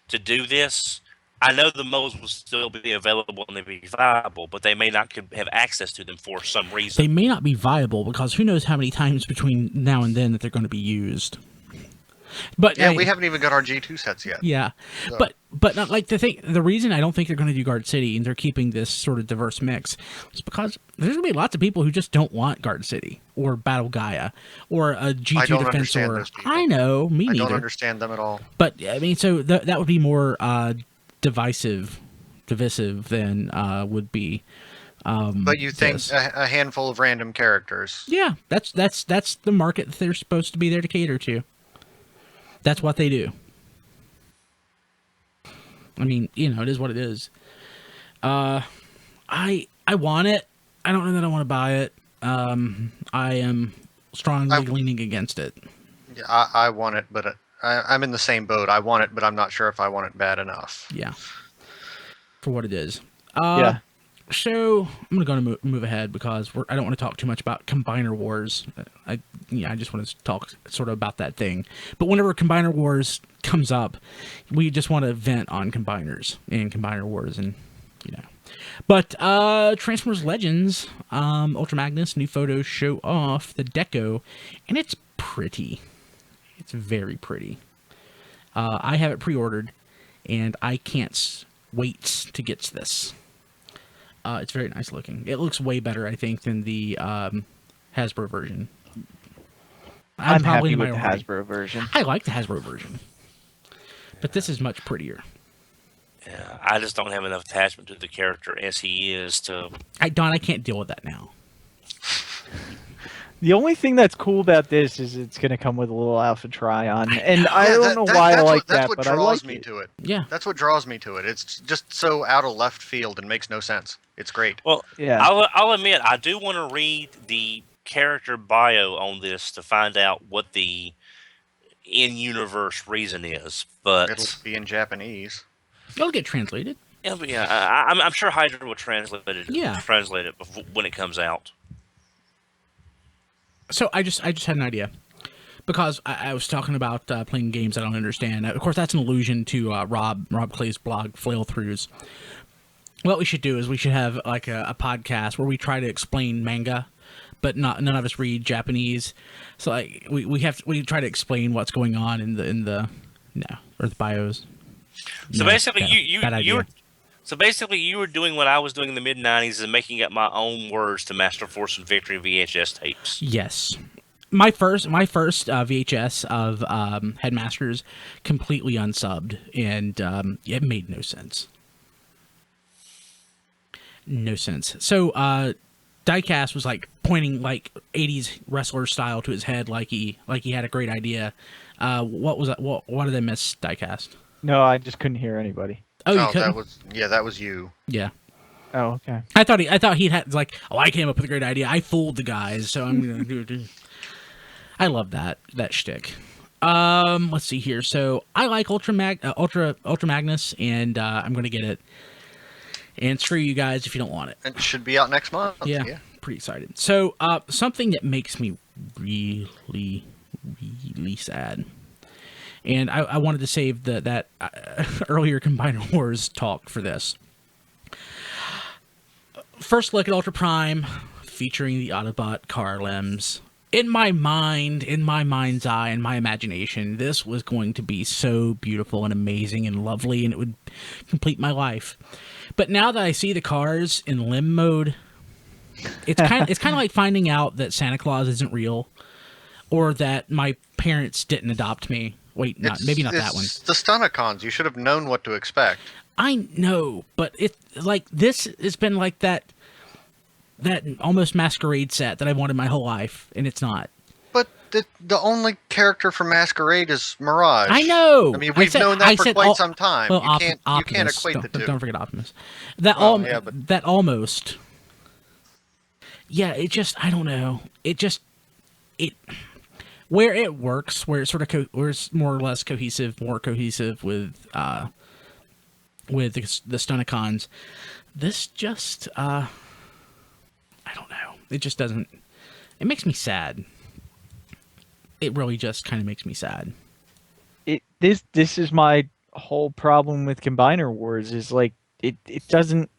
[SPEAKER 2] to do this, I know the molds will still be available and they'd be viable, but they may not have access to them for some reason.
[SPEAKER 1] They may not be viable because who knows how many times between now and then that they're going to be used. But
[SPEAKER 3] yeah, we haven't even got our G2 sets yet.
[SPEAKER 1] Yeah, so. but not like the reason I don't think they're going to do Guard City and they're keeping this sort of diverse mix is because there's going to be lots of people who just don't want Guard City or Battle Gaia or a G2 Defensor. I know, me neither.
[SPEAKER 3] I don't understand them at all.
[SPEAKER 1] But I mean, so that would be more divisive than would be.
[SPEAKER 3] But you think a handful of random characters?
[SPEAKER 1] Yeah, that's the market that they're supposed to be there to cater to. That's what they do. I mean, it is what it is. I want it. I don't know that I want to buy it. I am strongly leaning against it.
[SPEAKER 3] Yeah, I want it, but I'm in the same boat. I want it, but I'm not sure if I want it bad enough.
[SPEAKER 1] Yeah. For what it is.
[SPEAKER 4] Yeah.
[SPEAKER 1] So I'm going to move ahead because I don't want to talk too much about Combiner Wars. I just want to talk sort of about that thing. But whenever Combiner Wars comes up, we just want to vent on combiners and Combiner Wars and, But Transformers Legends Ultra Magnus, new photos show off the deco, and it's pretty. It's very pretty. I have it pre-ordered, and I can't wait to get this. It's very nice looking. It looks way better, I think, than the Hasbro version.
[SPEAKER 4] I'm happy with the Hasbro version.
[SPEAKER 1] I like the Hasbro version. But this is much prettier.
[SPEAKER 2] Yeah, I just don't have enough attachment to the character as he is to...
[SPEAKER 1] Don, I can't deal with that now.
[SPEAKER 4] The only thing that's cool about this is it's going to come with a little alpha try-on, and I don't know why I like that, but I like it.
[SPEAKER 3] To it.
[SPEAKER 1] Yeah,
[SPEAKER 3] that's what draws me to it. It's just so out of left field and makes no sense. It's great.
[SPEAKER 2] Well, yeah, I'll admit I do want to read the character bio on this to find out what the in-universe reason is, but
[SPEAKER 3] it'll be in Japanese.
[SPEAKER 1] It'll get translated.
[SPEAKER 2] Yeah, I'm sure Hydra will translate it.
[SPEAKER 1] Yeah,
[SPEAKER 2] translate it when it comes out.
[SPEAKER 1] So I just had an idea, because I was talking about playing games I don't understand. Of course, that's an allusion to Rob Clay's blog, Flail-Throughs. What we should do is we should have like a podcast where we try to explain manga, but none of us read Japanese. So like we try to explain what's going on in the bios.
[SPEAKER 2] So basically, you were doing what I was doing in the mid-'90s and making up my own words to Master Force and Victory VHS tapes.
[SPEAKER 1] Yes. My first VHS of Headmasters completely unsubbed, and it made no sense. No sense. So Diecast was like pointing like 80s wrestler style to his head like he had a great idea. What was that? What did I miss, Diecast?
[SPEAKER 4] No, I just couldn't hear anybody.
[SPEAKER 1] Oh, you couldn't?
[SPEAKER 3] that was you.
[SPEAKER 1] Yeah.
[SPEAKER 4] Oh, okay.
[SPEAKER 1] I thought he'd had like, I came up with a great idea. I fooled the guys, so I'm gonna do it. I love that shtick. Let's see here. So I like Ultra Magnus, and I'm gonna get it. And screw you guys if you don't want it.
[SPEAKER 3] It should be out next month.
[SPEAKER 1] Yeah. Pretty excited. So something that makes me really, really sad. And I wanted to save that earlier Combiner Wars talk for this. First look at Ultra Prime, featuring the Autobot car limbs. In my mind's eye, in my imagination, this was going to be so beautiful and amazing and lovely, and it would complete my life. But now that I see the cars in limb mode, it's kind of like finding out that Santa Claus isn't real, or that my parents didn't adopt me. Wait, maybe not that one.
[SPEAKER 3] The Stunticons. You should have known what to expect.
[SPEAKER 1] I know, but it like this has been like that almost Masquerade set that I wanted my whole life, and it's not.
[SPEAKER 3] But the only character from Masquerade is Mirage.
[SPEAKER 1] I know.
[SPEAKER 3] I mean, we've known that for quite some time.
[SPEAKER 1] Well,
[SPEAKER 3] you can't equate the two.
[SPEAKER 1] Don't forget Optimus. That almost. yeah, it just, I don't know. It where it works, where it's sort of where it's more or less more cohesive with the Stunticons. This just I don't know. It just doesn't. It makes me sad. It really just kind of makes me sad.
[SPEAKER 4] This is my whole problem with Combiner Wars is like it doesn't.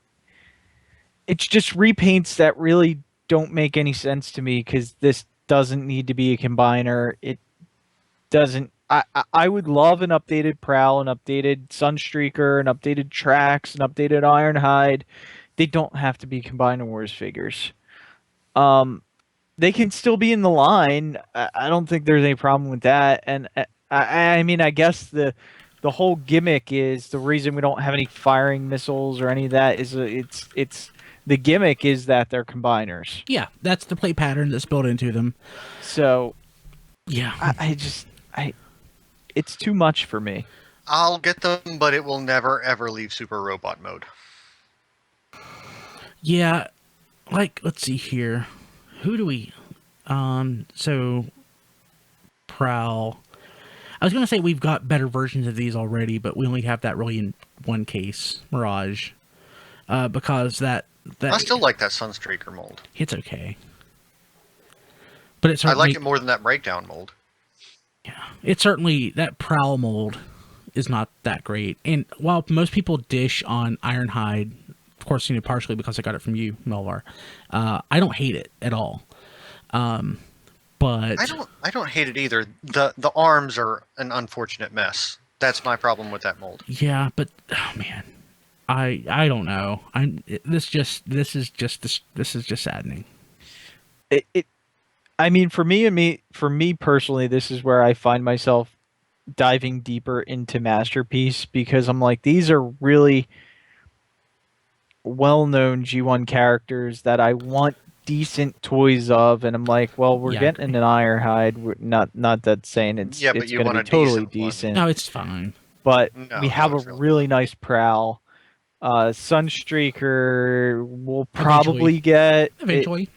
[SPEAKER 4] It's just repaints that really don't make any sense to me because this doesn't need to be a combiner. It doesn't. I would love an updated Prowl, an updated Sunstreaker, an updated Trax, an updated Ironhide. They don't have to be Combiner Wars figures. They can still be in the line. I don't think there's any problem with that. And I mean, I guess the whole gimmick is the reason we don't have any firing missiles or any of that is it's the gimmick is that they're combiners.
[SPEAKER 1] Yeah, that's the play pattern that's built into them.
[SPEAKER 4] So,
[SPEAKER 1] yeah,
[SPEAKER 4] I it's too much for me.
[SPEAKER 3] I'll get them, but it will never ever leave Super Robot mode.
[SPEAKER 1] Yeah, like let's see here. Who do we? So Prowl. I was gonna say we've got better versions of these already, but we only have that really in one case, Mirage, because that
[SPEAKER 3] I still like that Sunstreaker mold.
[SPEAKER 1] It's okay, but it's
[SPEAKER 3] I like it more than that Breakdown mold.
[SPEAKER 1] Yeah, it's certainly that Prowl mold is not that great. And while most people dish on Ironhide, of course, partially because I got it from you, Melvar, I don't hate it at all. But
[SPEAKER 3] I don't hate it either. The arms are an unfortunate mess. That's my problem with that mold.
[SPEAKER 1] Yeah, but oh man, I don't know. This is just saddening.
[SPEAKER 4] I mean, for me personally, this is where I find myself diving deeper into Masterpiece because I'm like, these are really well-known G1 characters that I want decent toys of, and I'm like, well, we're getting an Ironhide. Not that saying it's
[SPEAKER 3] but you
[SPEAKER 4] going to
[SPEAKER 3] want
[SPEAKER 4] be
[SPEAKER 3] a
[SPEAKER 4] totally
[SPEAKER 3] decent
[SPEAKER 4] decent.
[SPEAKER 1] No, it's fine.
[SPEAKER 4] But
[SPEAKER 3] No,
[SPEAKER 4] we have a
[SPEAKER 3] it's
[SPEAKER 4] really nice Prowl. Sunstreaker we'll probably get
[SPEAKER 1] eventually.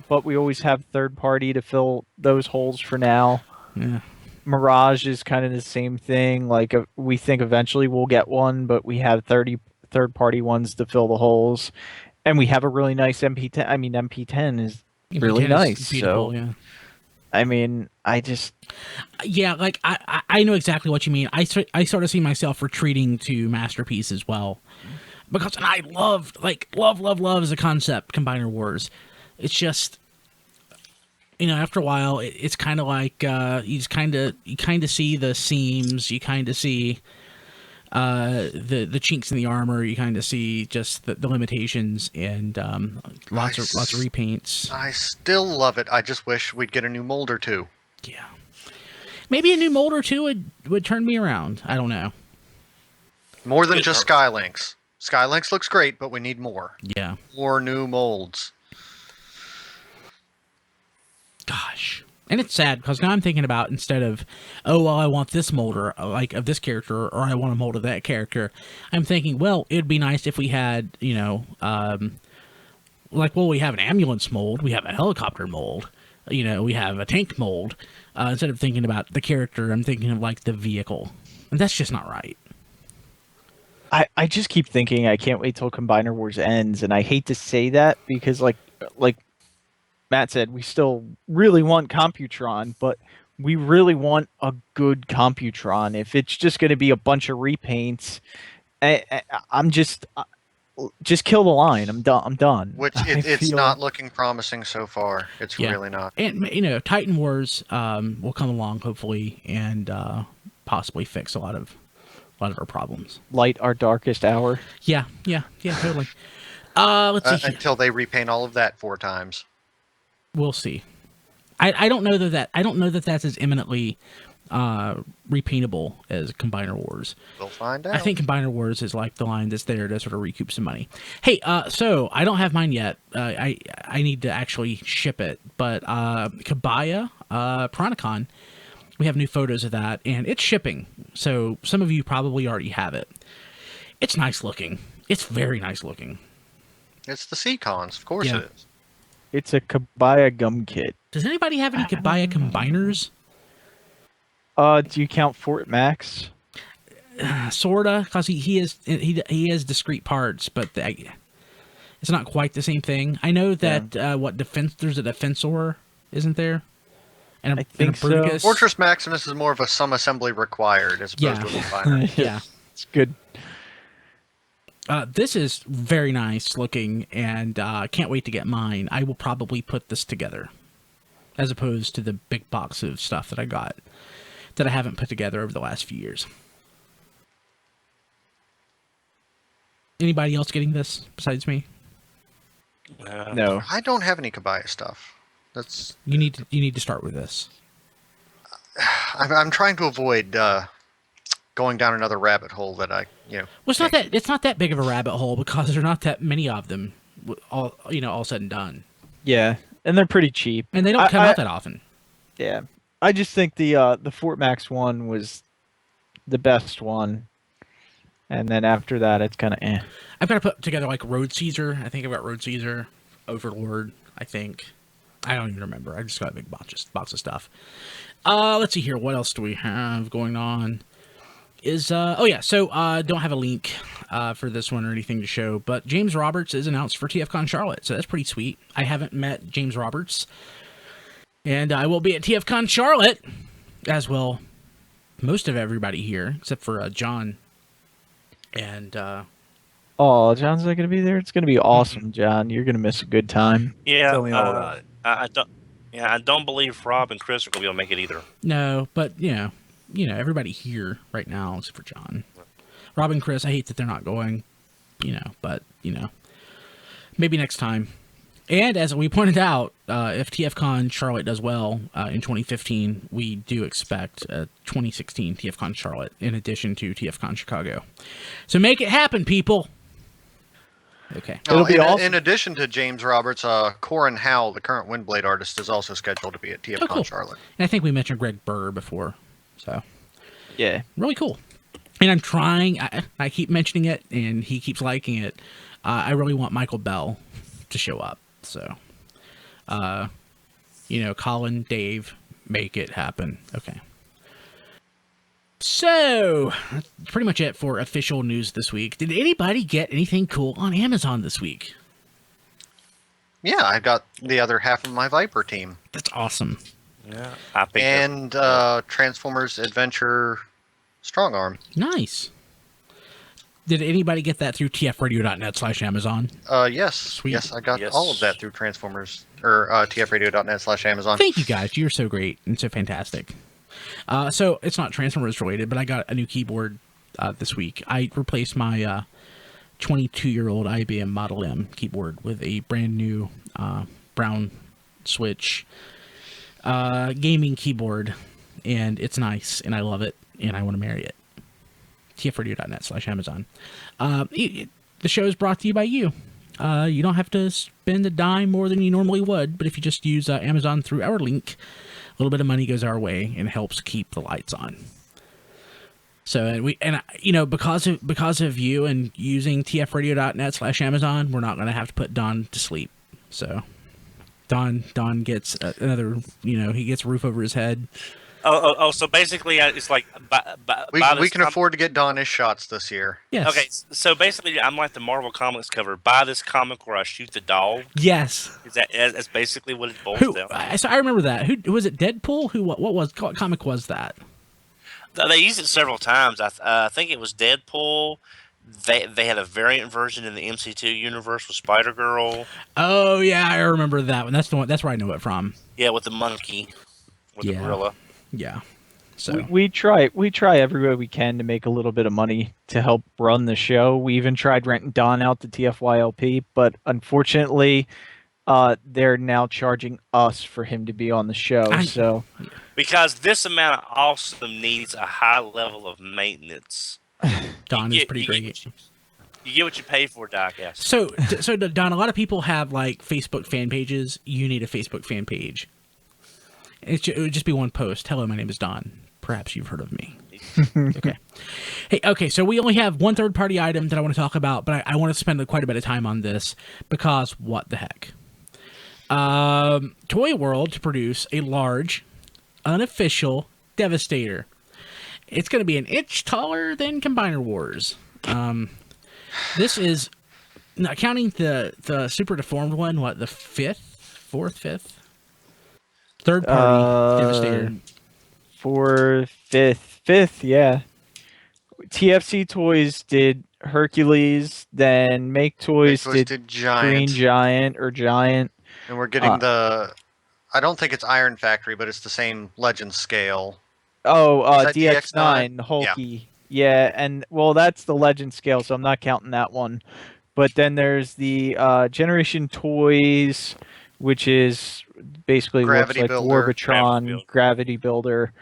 [SPEAKER 4] But we always have third party to fill those holes for now.
[SPEAKER 1] Yeah.
[SPEAKER 4] Mirage is kind of the same thing. Like we think eventually we'll get one, but we have 30 third party ones to fill the holes, and we have a really nice MP10. I mean, MP10 is really nice. So,
[SPEAKER 1] yeah.
[SPEAKER 4] I mean,
[SPEAKER 1] like I know exactly what you mean. I sort of see myself retreating to Masterpiece as well, because I love as a concept Combiner Wars. It's just, after a while, it's kind of like you kind of see the seams, you kind of see the chinks in the armor, you kind of see just the limitations, and lots of repaints.
[SPEAKER 3] I still love it. I just wish we'd get a new mold or two.
[SPEAKER 1] Yeah, maybe a new mold or two would turn me around. I don't know.
[SPEAKER 3] More than just Skylinks. Skylinks looks great, but we need more.
[SPEAKER 1] Yeah,
[SPEAKER 3] more new molds.
[SPEAKER 1] Gosh. And it's sad because now I'm thinking about, instead of, oh, well, I want this mold of this character, or I want a mold of that character, I'm thinking, well, it'd be nice if we had, we have an ambulance mold, we have a helicopter mold, we have a tank mold. Instead of thinking about the character, I'm thinking of the vehicle. And that's just not right.
[SPEAKER 4] I just keep thinking I can't wait till Combiner Wars ends, and I hate to say that because like Matt said, we still really want Computron, but we really want a good Computron. If it's just going to be a bunch of repaints, I'm just kill the line. I'm done.
[SPEAKER 3] Which it's not looking promising so far. It's really not.
[SPEAKER 1] And Titan Wars will come along hopefully and possibly fix a lot of our problems.
[SPEAKER 4] Light our darkest hour.
[SPEAKER 1] Yeah, totally. Let's see.
[SPEAKER 3] Until they repaint all of that 4 times.
[SPEAKER 1] We'll see. I don't know that that's as imminently repaintable as Combiner Wars.
[SPEAKER 3] We'll find out.
[SPEAKER 1] I think Combiner Wars is like the line that's there to sort of recoup some money. Hey, so I don't have mine yet. I need to actually ship it, but Kabaya Piranacon, we have new photos of that, and it's shipping. So some of you probably already have it. It's nice looking. It's very nice looking.
[SPEAKER 3] It's the Seacons, of course it is.
[SPEAKER 4] It's a Kabaya gum kit.
[SPEAKER 1] Does anybody have any Kabaya combiners?
[SPEAKER 4] Do you count Fort Max?
[SPEAKER 1] Sorta, because he has discrete parts, but it's not quite the same thing. I know that there's a Defensor, isn't there? And
[SPEAKER 4] I think so.
[SPEAKER 1] Bruticus.
[SPEAKER 3] Fortress Maximus is more of a some assembly required as opposed to a combiner.
[SPEAKER 1] Yeah.
[SPEAKER 4] It's good.
[SPEAKER 1] This is very nice looking, and can't wait to get mine. I will probably put this together, as opposed to the big box of stuff that I got that I haven't put together over the last few years. Anybody else getting this besides me?
[SPEAKER 4] No.
[SPEAKER 3] I don't have any Kabaya stuff. That's
[SPEAKER 1] You need to start with this.
[SPEAKER 3] I'm trying to avoid going down another rabbit hole that I
[SPEAKER 1] Well, it's not that big of a rabbit hole because there are not that many of them. All said and done,
[SPEAKER 4] Yeah, and they're pretty cheap.
[SPEAKER 1] and they don't come out that often.
[SPEAKER 4] Yeah, I just think the Fort Max one was the best one, and then after that, it's kind of eh.
[SPEAKER 1] I've got to put together like Road Caesar. I think I've got Road Caesar, Overlord. I think. I don't even remember. I just got a big box of stuff. Let's see here. What else do we have going on? So don't have a link for this one or anything to show, but James Roberts is announced for TFcon Charlotte, so that's pretty sweet. I haven't met James Roberts, and I will be at TFcon Charlotte, as well most of everybody here, except for John. And
[SPEAKER 4] Oh, John's not going to be there? It's going to be awesome, John. You're going to miss a good time.
[SPEAKER 2] Yeah,
[SPEAKER 5] Tell me all about it.
[SPEAKER 2] I don't believe Rob and Chris are going to be able to make it either.
[SPEAKER 1] no, but everybody here right now except for John. Rob and Chris, I hate that they're not going, but maybe next time. And as we pointed out, if TFcon Charlotte does well in 2015, we do expect a 2016 TFcon Charlotte in addition to TFcon Chicago. So make it happen, people. Okay.
[SPEAKER 4] It'll be awesome.
[SPEAKER 3] In addition to James Roberts, Corin Howell, the current Windblade artist, is also scheduled to be at TFcon
[SPEAKER 1] cool.
[SPEAKER 3] Charlotte.
[SPEAKER 1] And I think we mentioned Greg Burr before, so
[SPEAKER 4] Yeah.
[SPEAKER 1] really cool. And I'm trying. I keep mentioning it, and he keeps liking it. I really want Michael Bell to show up. So, Colin, Dave, make it happen. Okay. So, that's pretty much it for official news this week. Did anybody get anything cool on Amazon this week?
[SPEAKER 3] Yeah, I got the other half of my Viper team.
[SPEAKER 1] That's awesome.
[SPEAKER 2] Yeah, I think
[SPEAKER 3] And Transformers Adventure Strong Arm.
[SPEAKER 1] Nice. Did anybody get that through tfradio.net/Amazon?
[SPEAKER 3] Yes.
[SPEAKER 1] Sweet.
[SPEAKER 3] Yes, I got
[SPEAKER 2] Yes.
[SPEAKER 3] all of that through Transformers, or tfradio.net/Amazon.
[SPEAKER 1] Thank you guys. You're so great and so fantastic. So it's not Transformers related, but I got a new keyboard this week. I replaced my 22-year-old IBM Model M keyboard with a brand new brown switch gaming keyboard, and it's nice, and I love it, and I want to marry it. tfradio.net/Amazon. The show is brought to you by you. You don't have to spend a dime more than you normally would, but if you just use Amazon through our link, a little bit of money goes our way and helps keep the lights on. So because of you and using tfradio.net/Amazon, we're not going to have to put Don to sleep. So Don gets another, he gets a roof over his head.
[SPEAKER 2] So basically, it's like
[SPEAKER 3] We can afford to get Don his shots this year.
[SPEAKER 1] Yes.
[SPEAKER 2] Okay, so basically, I'm like the Marvel Comics cover. Buy this comic where I shoot the dog.
[SPEAKER 1] Yes.
[SPEAKER 2] That's basically what it boils down to.
[SPEAKER 1] So I remember that. Who was it? Deadpool? What comic was that?
[SPEAKER 2] They used it several times. I think it was Deadpool. They had a variant version in the MC2 universe with Spider-Girl.
[SPEAKER 1] Oh yeah, I remember that one. That's the one. That's where I know it from.
[SPEAKER 2] Yeah, with the monkey, with the gorilla.
[SPEAKER 1] Yeah. So
[SPEAKER 4] We try every way we can to make a little bit of money to help run the show. We even tried renting Don out to TFYLP, but unfortunately, they're now charging us for him to be on the show.
[SPEAKER 2] Because this amount of awesome needs a high level of maintenance.
[SPEAKER 1] Don is pretty great.
[SPEAKER 2] You get what you pay for, Doc. Yes.
[SPEAKER 1] So Don, a lot of people have like Facebook fan pages. You need a Facebook fan page. It would just be one post. Hello, my name is Don. Perhaps you've heard of me. Okay. So we only have one third-party item that I want to talk about, but I want to spend quite a bit of time on this because what the heck? Toy World to produce a large, unofficial Devastator. It's going to be an inch taller than Combiner Wars. This is, not counting the super deformed one, what, the fifth? Third party Devastator.
[SPEAKER 4] Fourth, fifth, yeah. TFC Toys did Hercules, then Make Toys did Green Giant or Giant.
[SPEAKER 3] And we're getting I don't think it's Iron Factory, but it's the same Legend scale.
[SPEAKER 4] Oh,
[SPEAKER 3] Is that
[SPEAKER 4] DX9, Hulky. Yeah, and well, that's the Legend scale, so I'm not counting that one. But then there's the Generation Toys, which is basically
[SPEAKER 3] Gravity
[SPEAKER 4] looks like
[SPEAKER 3] Builder.
[SPEAKER 4] Warbotron, Gravity Builder,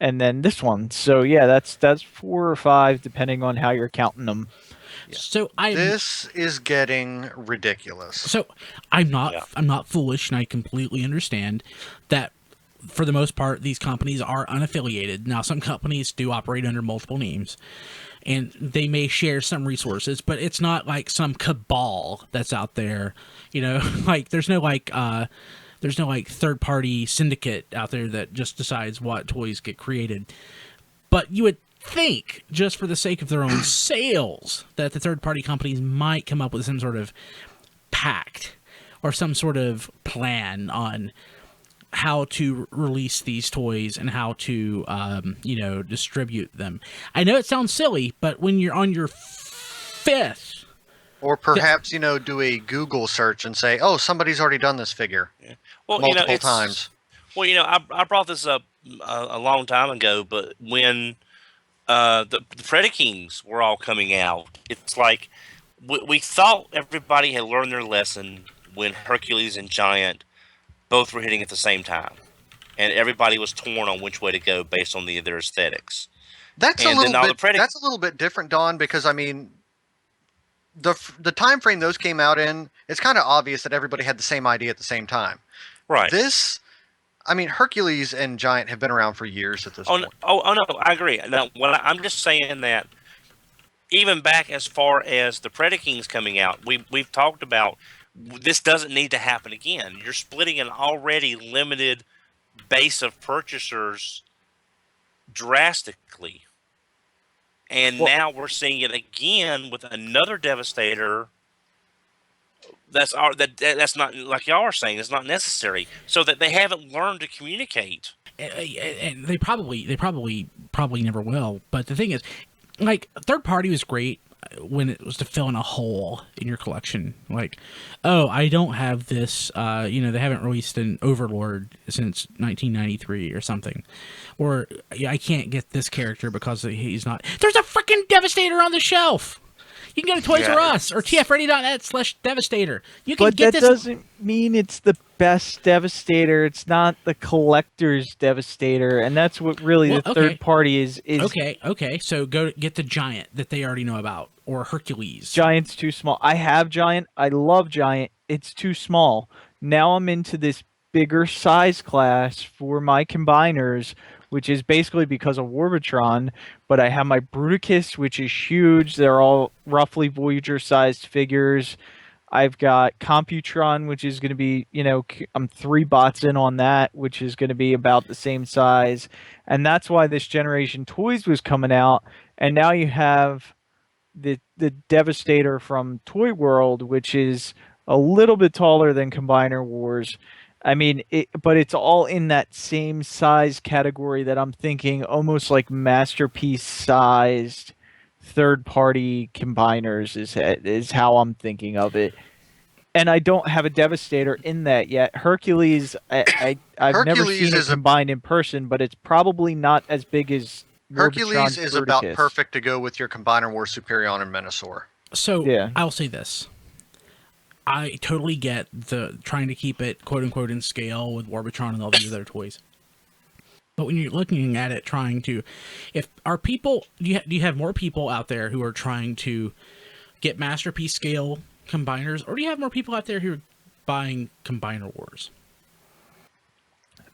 [SPEAKER 4] and then this one. So yeah, that's 4 or 5 depending on how you're counting them.
[SPEAKER 1] Yeah. So
[SPEAKER 3] this is getting ridiculous.
[SPEAKER 1] So I'm not foolish, and I completely understand that for the most part these companies are unaffiliated. Now some companies do operate under multiple names, and they may share some resources, but it's not like some cabal that's out there, you know, like there's no third party syndicate out there that just decides what toys get created. But you would think, just for the sake of their own sales, that the third party companies might come up with some sort of pact or some sort of plan on how to release these toys and how to distribute them. I know it sounds silly, but when you're on your fifth,
[SPEAKER 3] or perhaps do a Google search and say, oh, somebody's already done this figure multiple times.
[SPEAKER 2] Well, I brought this up a long time ago, but when the Predakings were all coming out, it's like we thought everybody had learned their lesson when Hercules and Giant both were hitting at the same time, and everybody was torn on which way to go based on their aesthetics.
[SPEAKER 3] That's a little bit different, Don, because I mean, the time frame those came out in, it's kind of obvious that everybody had the same idea at the same time.
[SPEAKER 2] Right.
[SPEAKER 3] Hercules and Giant have been around for years at this point.
[SPEAKER 2] Oh no, I agree. No, I'm just saying that even back as far as the Predakings coming out, we've talked about this doesn't need to happen again. You're splitting an already limited base of purchasers drastically. And now we're seeing it again with another Devastator. That's not, like y'all are saying, it's not necessary. So that they haven't learned to communicate.
[SPEAKER 1] And they probably never will. But the thing is, like, third party was great when it was to fill in a hole in your collection. Like, oh, I don't have this, they haven't released an Overlord since 1993 or something. Or I can't get this character because he's not. There's a freaking Devastator on the shelf! You can go to Toys R Us or tfready.net/Devastator. You can get this.
[SPEAKER 4] But that doesn't mean it's the best Devastator. It's not the collector's Devastator, and that's what really the third party is.
[SPEAKER 1] Okay. So go get the Giant that they already know about, or Hercules.
[SPEAKER 4] Giant's too small. I have Giant. I love Giant. It's too small. Now I'm into this bigger size class for my combiners, which is basically because of Warbotron, but I have my Bruticus, which is huge. They're all roughly Voyager-sized figures. I've got Computron, which is going to be, I'm 3 bots in on that, which is going to be about the same size. And that's why this Generation Toys was coming out. And now you have the Devastator from Toy World, which is a little bit taller than Combiner Wars. I mean, but it's all in that same size category that I'm thinking almost like masterpiece-sized third-party combiners is how I'm thinking of it. And I don't have a Devastator in that yet. Hercules, I've never seen it combined in person, but it's probably not as big as
[SPEAKER 3] Hercules is about perfect to go with your Combiner Wars Superion and Menasor.
[SPEAKER 1] So yeah. I'll say this. I totally get the trying to keep it quote unquote in scale with Warbotron and all these other toys. But when you're looking at it, do you have more people out there who are trying to get masterpiece scale combiners, or do you have more people out there who are buying Combiner Wars?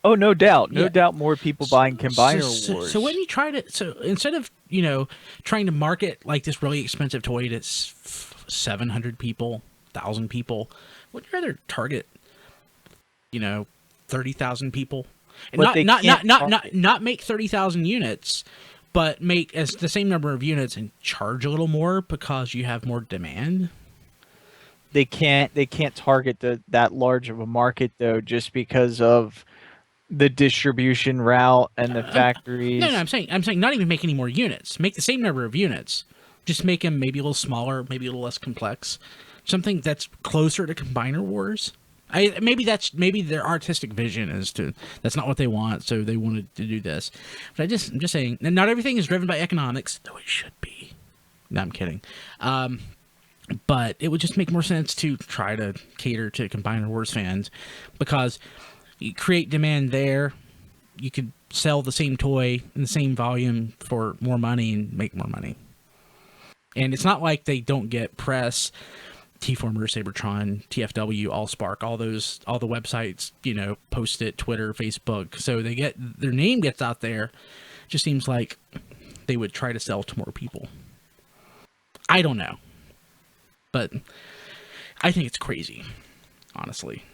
[SPEAKER 4] Oh, no doubt. No doubt more people buying Combiner Wars.
[SPEAKER 1] So when you try to, instead of, trying to market like this really expensive toy to 700 people, 1,000 people, would you rather target 30,000 people. And
[SPEAKER 4] But
[SPEAKER 1] not make 30,000 units, but make as the same number of units and charge a little more because you have more demand.
[SPEAKER 4] They can't target that large of a market though, just because of the distribution route and the factories.
[SPEAKER 1] No, I'm saying not even make any more units. Make the same number of units. Just make them maybe a little smaller, maybe a little less complex. Something that's closer to Combiner Wars. Maybe their artistic vision is to that's not what they want, so they wanted to do this. But I'm just saying, not everything is driven by economics, though it should be. No, I'm kidding. But it would just make more sense to try to cater to Combiner Wars fans, because you create demand there, you could sell the same toy in the same volume for more money and make more money. And it's not like they don't get press. TFormers, Cybertron, TFW, Allspark, all the websites, post it, Twitter, Facebook. So their name gets out there. Just seems like they would try to sell to more people. I don't know. But I think it's crazy, honestly.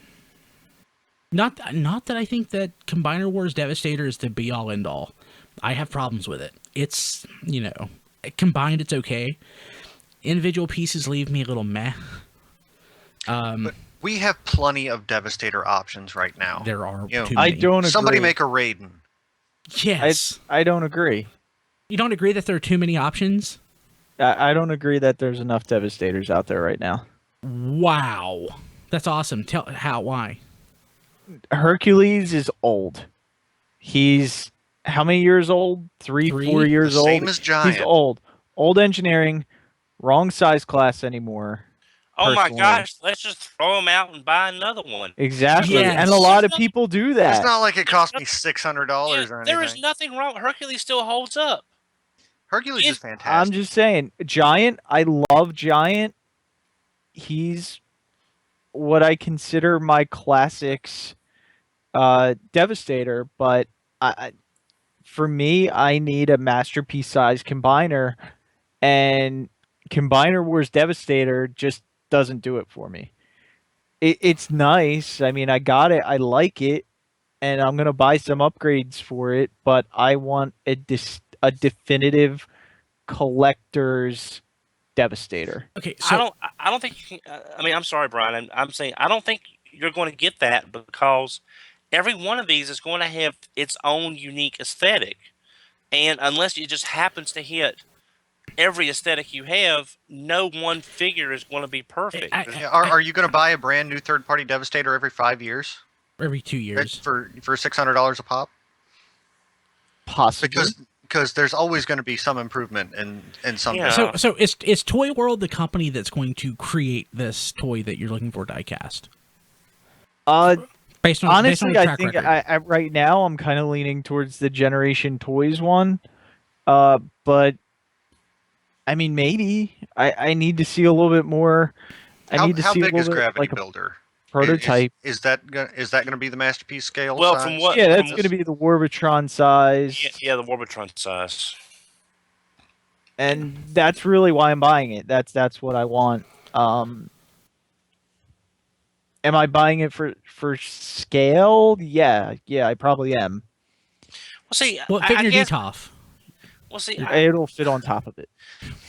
[SPEAKER 1] Not that I think that Combiner Wars Devastator is the be-all, end-all. I have problems with it. It's, combined, it's okay. Individual pieces leave me a little meh.
[SPEAKER 3] But we have plenty of Devastator options right now.
[SPEAKER 1] There are too many.
[SPEAKER 4] I don't agree.
[SPEAKER 3] Somebody make a Raiden.
[SPEAKER 1] Yes.
[SPEAKER 4] I don't agree.
[SPEAKER 1] You don't agree that there are too many options?
[SPEAKER 4] I don't agree that there's enough Devastators out there right now.
[SPEAKER 1] Wow. That's awesome. Why?
[SPEAKER 4] Hercules is old. He's how many years old? 4 years old.
[SPEAKER 3] Same as Giant.
[SPEAKER 4] He's old. Old engineering. Wrong size class anymore.
[SPEAKER 2] Oh my
[SPEAKER 4] personally.
[SPEAKER 2] gosh, let's just throw them out and buy another one.
[SPEAKER 4] Exactly.
[SPEAKER 1] Yes.
[SPEAKER 4] And a lot of people do that.
[SPEAKER 3] It's not like it cost me $600 or anything.
[SPEAKER 2] There is nothing wrong. Hercules still holds up.
[SPEAKER 3] Hercules is fantastic.
[SPEAKER 4] I'm just saying, Giant, I love Giant. He's what I consider my classics Devastator, but for me, I need a masterpiece size combiner, and Combiner Wars Devastator just doesn't do it for me. It's nice. I mean, I got it. I like it, and I'm gonna buy some upgrades for it. But I want a definitive collector's Devastator.
[SPEAKER 1] Okay, so
[SPEAKER 2] I don't think you can. I mean, I'm sorry, Brian. I'm saying I don't think you're going to get that, because every one of these is going to have its own unique aesthetic, and unless it just happens to hit every aesthetic you have, no one figure is going to be perfect.
[SPEAKER 3] Are you going to buy a brand new third-party Devastator every 5 years?
[SPEAKER 1] every 2 years.
[SPEAKER 3] For $600 a pop?
[SPEAKER 4] Possibly.
[SPEAKER 3] Because there's always going to be some improvement in something.
[SPEAKER 2] Yeah.
[SPEAKER 1] So is Toy World the company that's going to create this toy that you're looking for diecast? Based on
[SPEAKER 4] Honestly,
[SPEAKER 1] track
[SPEAKER 4] I think
[SPEAKER 1] record.
[SPEAKER 4] right now I'm kind of leaning towards the Generation Toys one. But I mean, maybe I need to see a little bit more.
[SPEAKER 3] How
[SPEAKER 4] need to see
[SPEAKER 3] big
[SPEAKER 4] a
[SPEAKER 3] is
[SPEAKER 4] little bit,
[SPEAKER 3] Gravity
[SPEAKER 4] like a
[SPEAKER 3] Builder?
[SPEAKER 4] prototype.
[SPEAKER 3] Is that going to be the masterpiece scale?
[SPEAKER 2] Well,
[SPEAKER 3] size?
[SPEAKER 2] from what?
[SPEAKER 4] Yeah, that's
[SPEAKER 2] from-
[SPEAKER 4] going to be the Warbitron size.
[SPEAKER 2] Yeah, the Warbitron size.
[SPEAKER 4] And that's really why I'm buying it. That's what I want. Am I buying it for scale? Yeah, I probably am.
[SPEAKER 2] Well, see,
[SPEAKER 1] Well,
[SPEAKER 2] I
[SPEAKER 1] fit in your
[SPEAKER 2] guess.
[SPEAKER 1] DTOF.
[SPEAKER 2] Well, see,
[SPEAKER 4] It'll fit on top of it.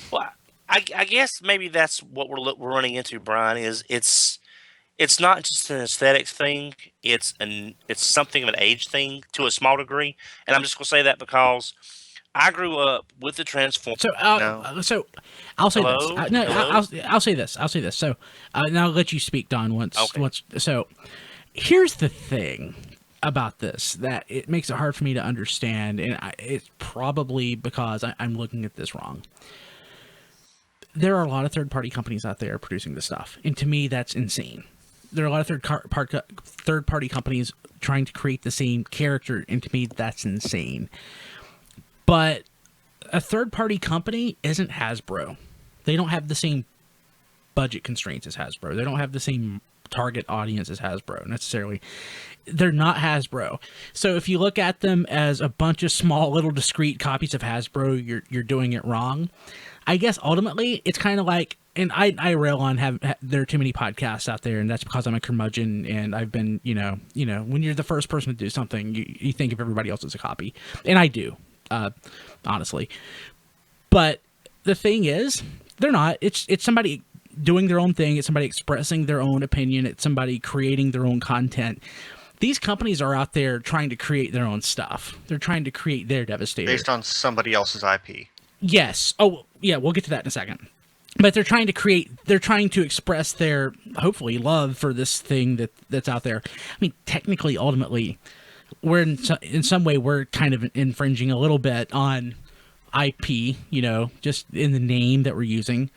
[SPEAKER 2] well, I guess maybe that's what we're running into, Brian. Is it's not just an aesthetics thing. It's something of an age thing to a small degree. And I'm just gonna say that because I grew up with the Transformers.
[SPEAKER 1] So I'll say this.
[SPEAKER 2] Hello?
[SPEAKER 1] No,
[SPEAKER 2] Hello?
[SPEAKER 1] I'll say this. So now I'll let you speak, Don.
[SPEAKER 2] Okay.
[SPEAKER 1] So here's the thing about this that it makes it hard for me to understand, and it's probably because I'm looking at this wrong. There are a lot of third-party companies out there producing this stuff, and to me, that's insane. There are a lot of third-party companies trying to create the same character, and to me, that's insane. But a third-party company isn't Hasbro. They don't have the same budget constraints as Hasbro. They don't have the same target audience as Hasbro necessarily. they're not Hasbro. So if you look at them as a bunch of small little discrete copies of Hasbro, you're doing it wrong. I guess ultimately it's kind of like, and I rail on there are too many podcasts out there, and that's because I'm a curmudgeon, and I've been, when you're the first person to do something, you think of everybody else as a copy, and I do, honestly. But the thing is, they're not. It's somebody doing their own thing. It's somebody expressing their own opinion. It's somebody creating their own content. These companies are out there trying to create their own stuff. They're trying to create their Devastator
[SPEAKER 3] based on somebody else's IP.
[SPEAKER 1] Yes. Oh, yeah. We'll get to that in a second. But they're trying to express their, hopefully, love for this thing that's out there. I mean, technically, ultimately, we're in some way, we're kind of infringing a little bit on IP, just in the name that we're using.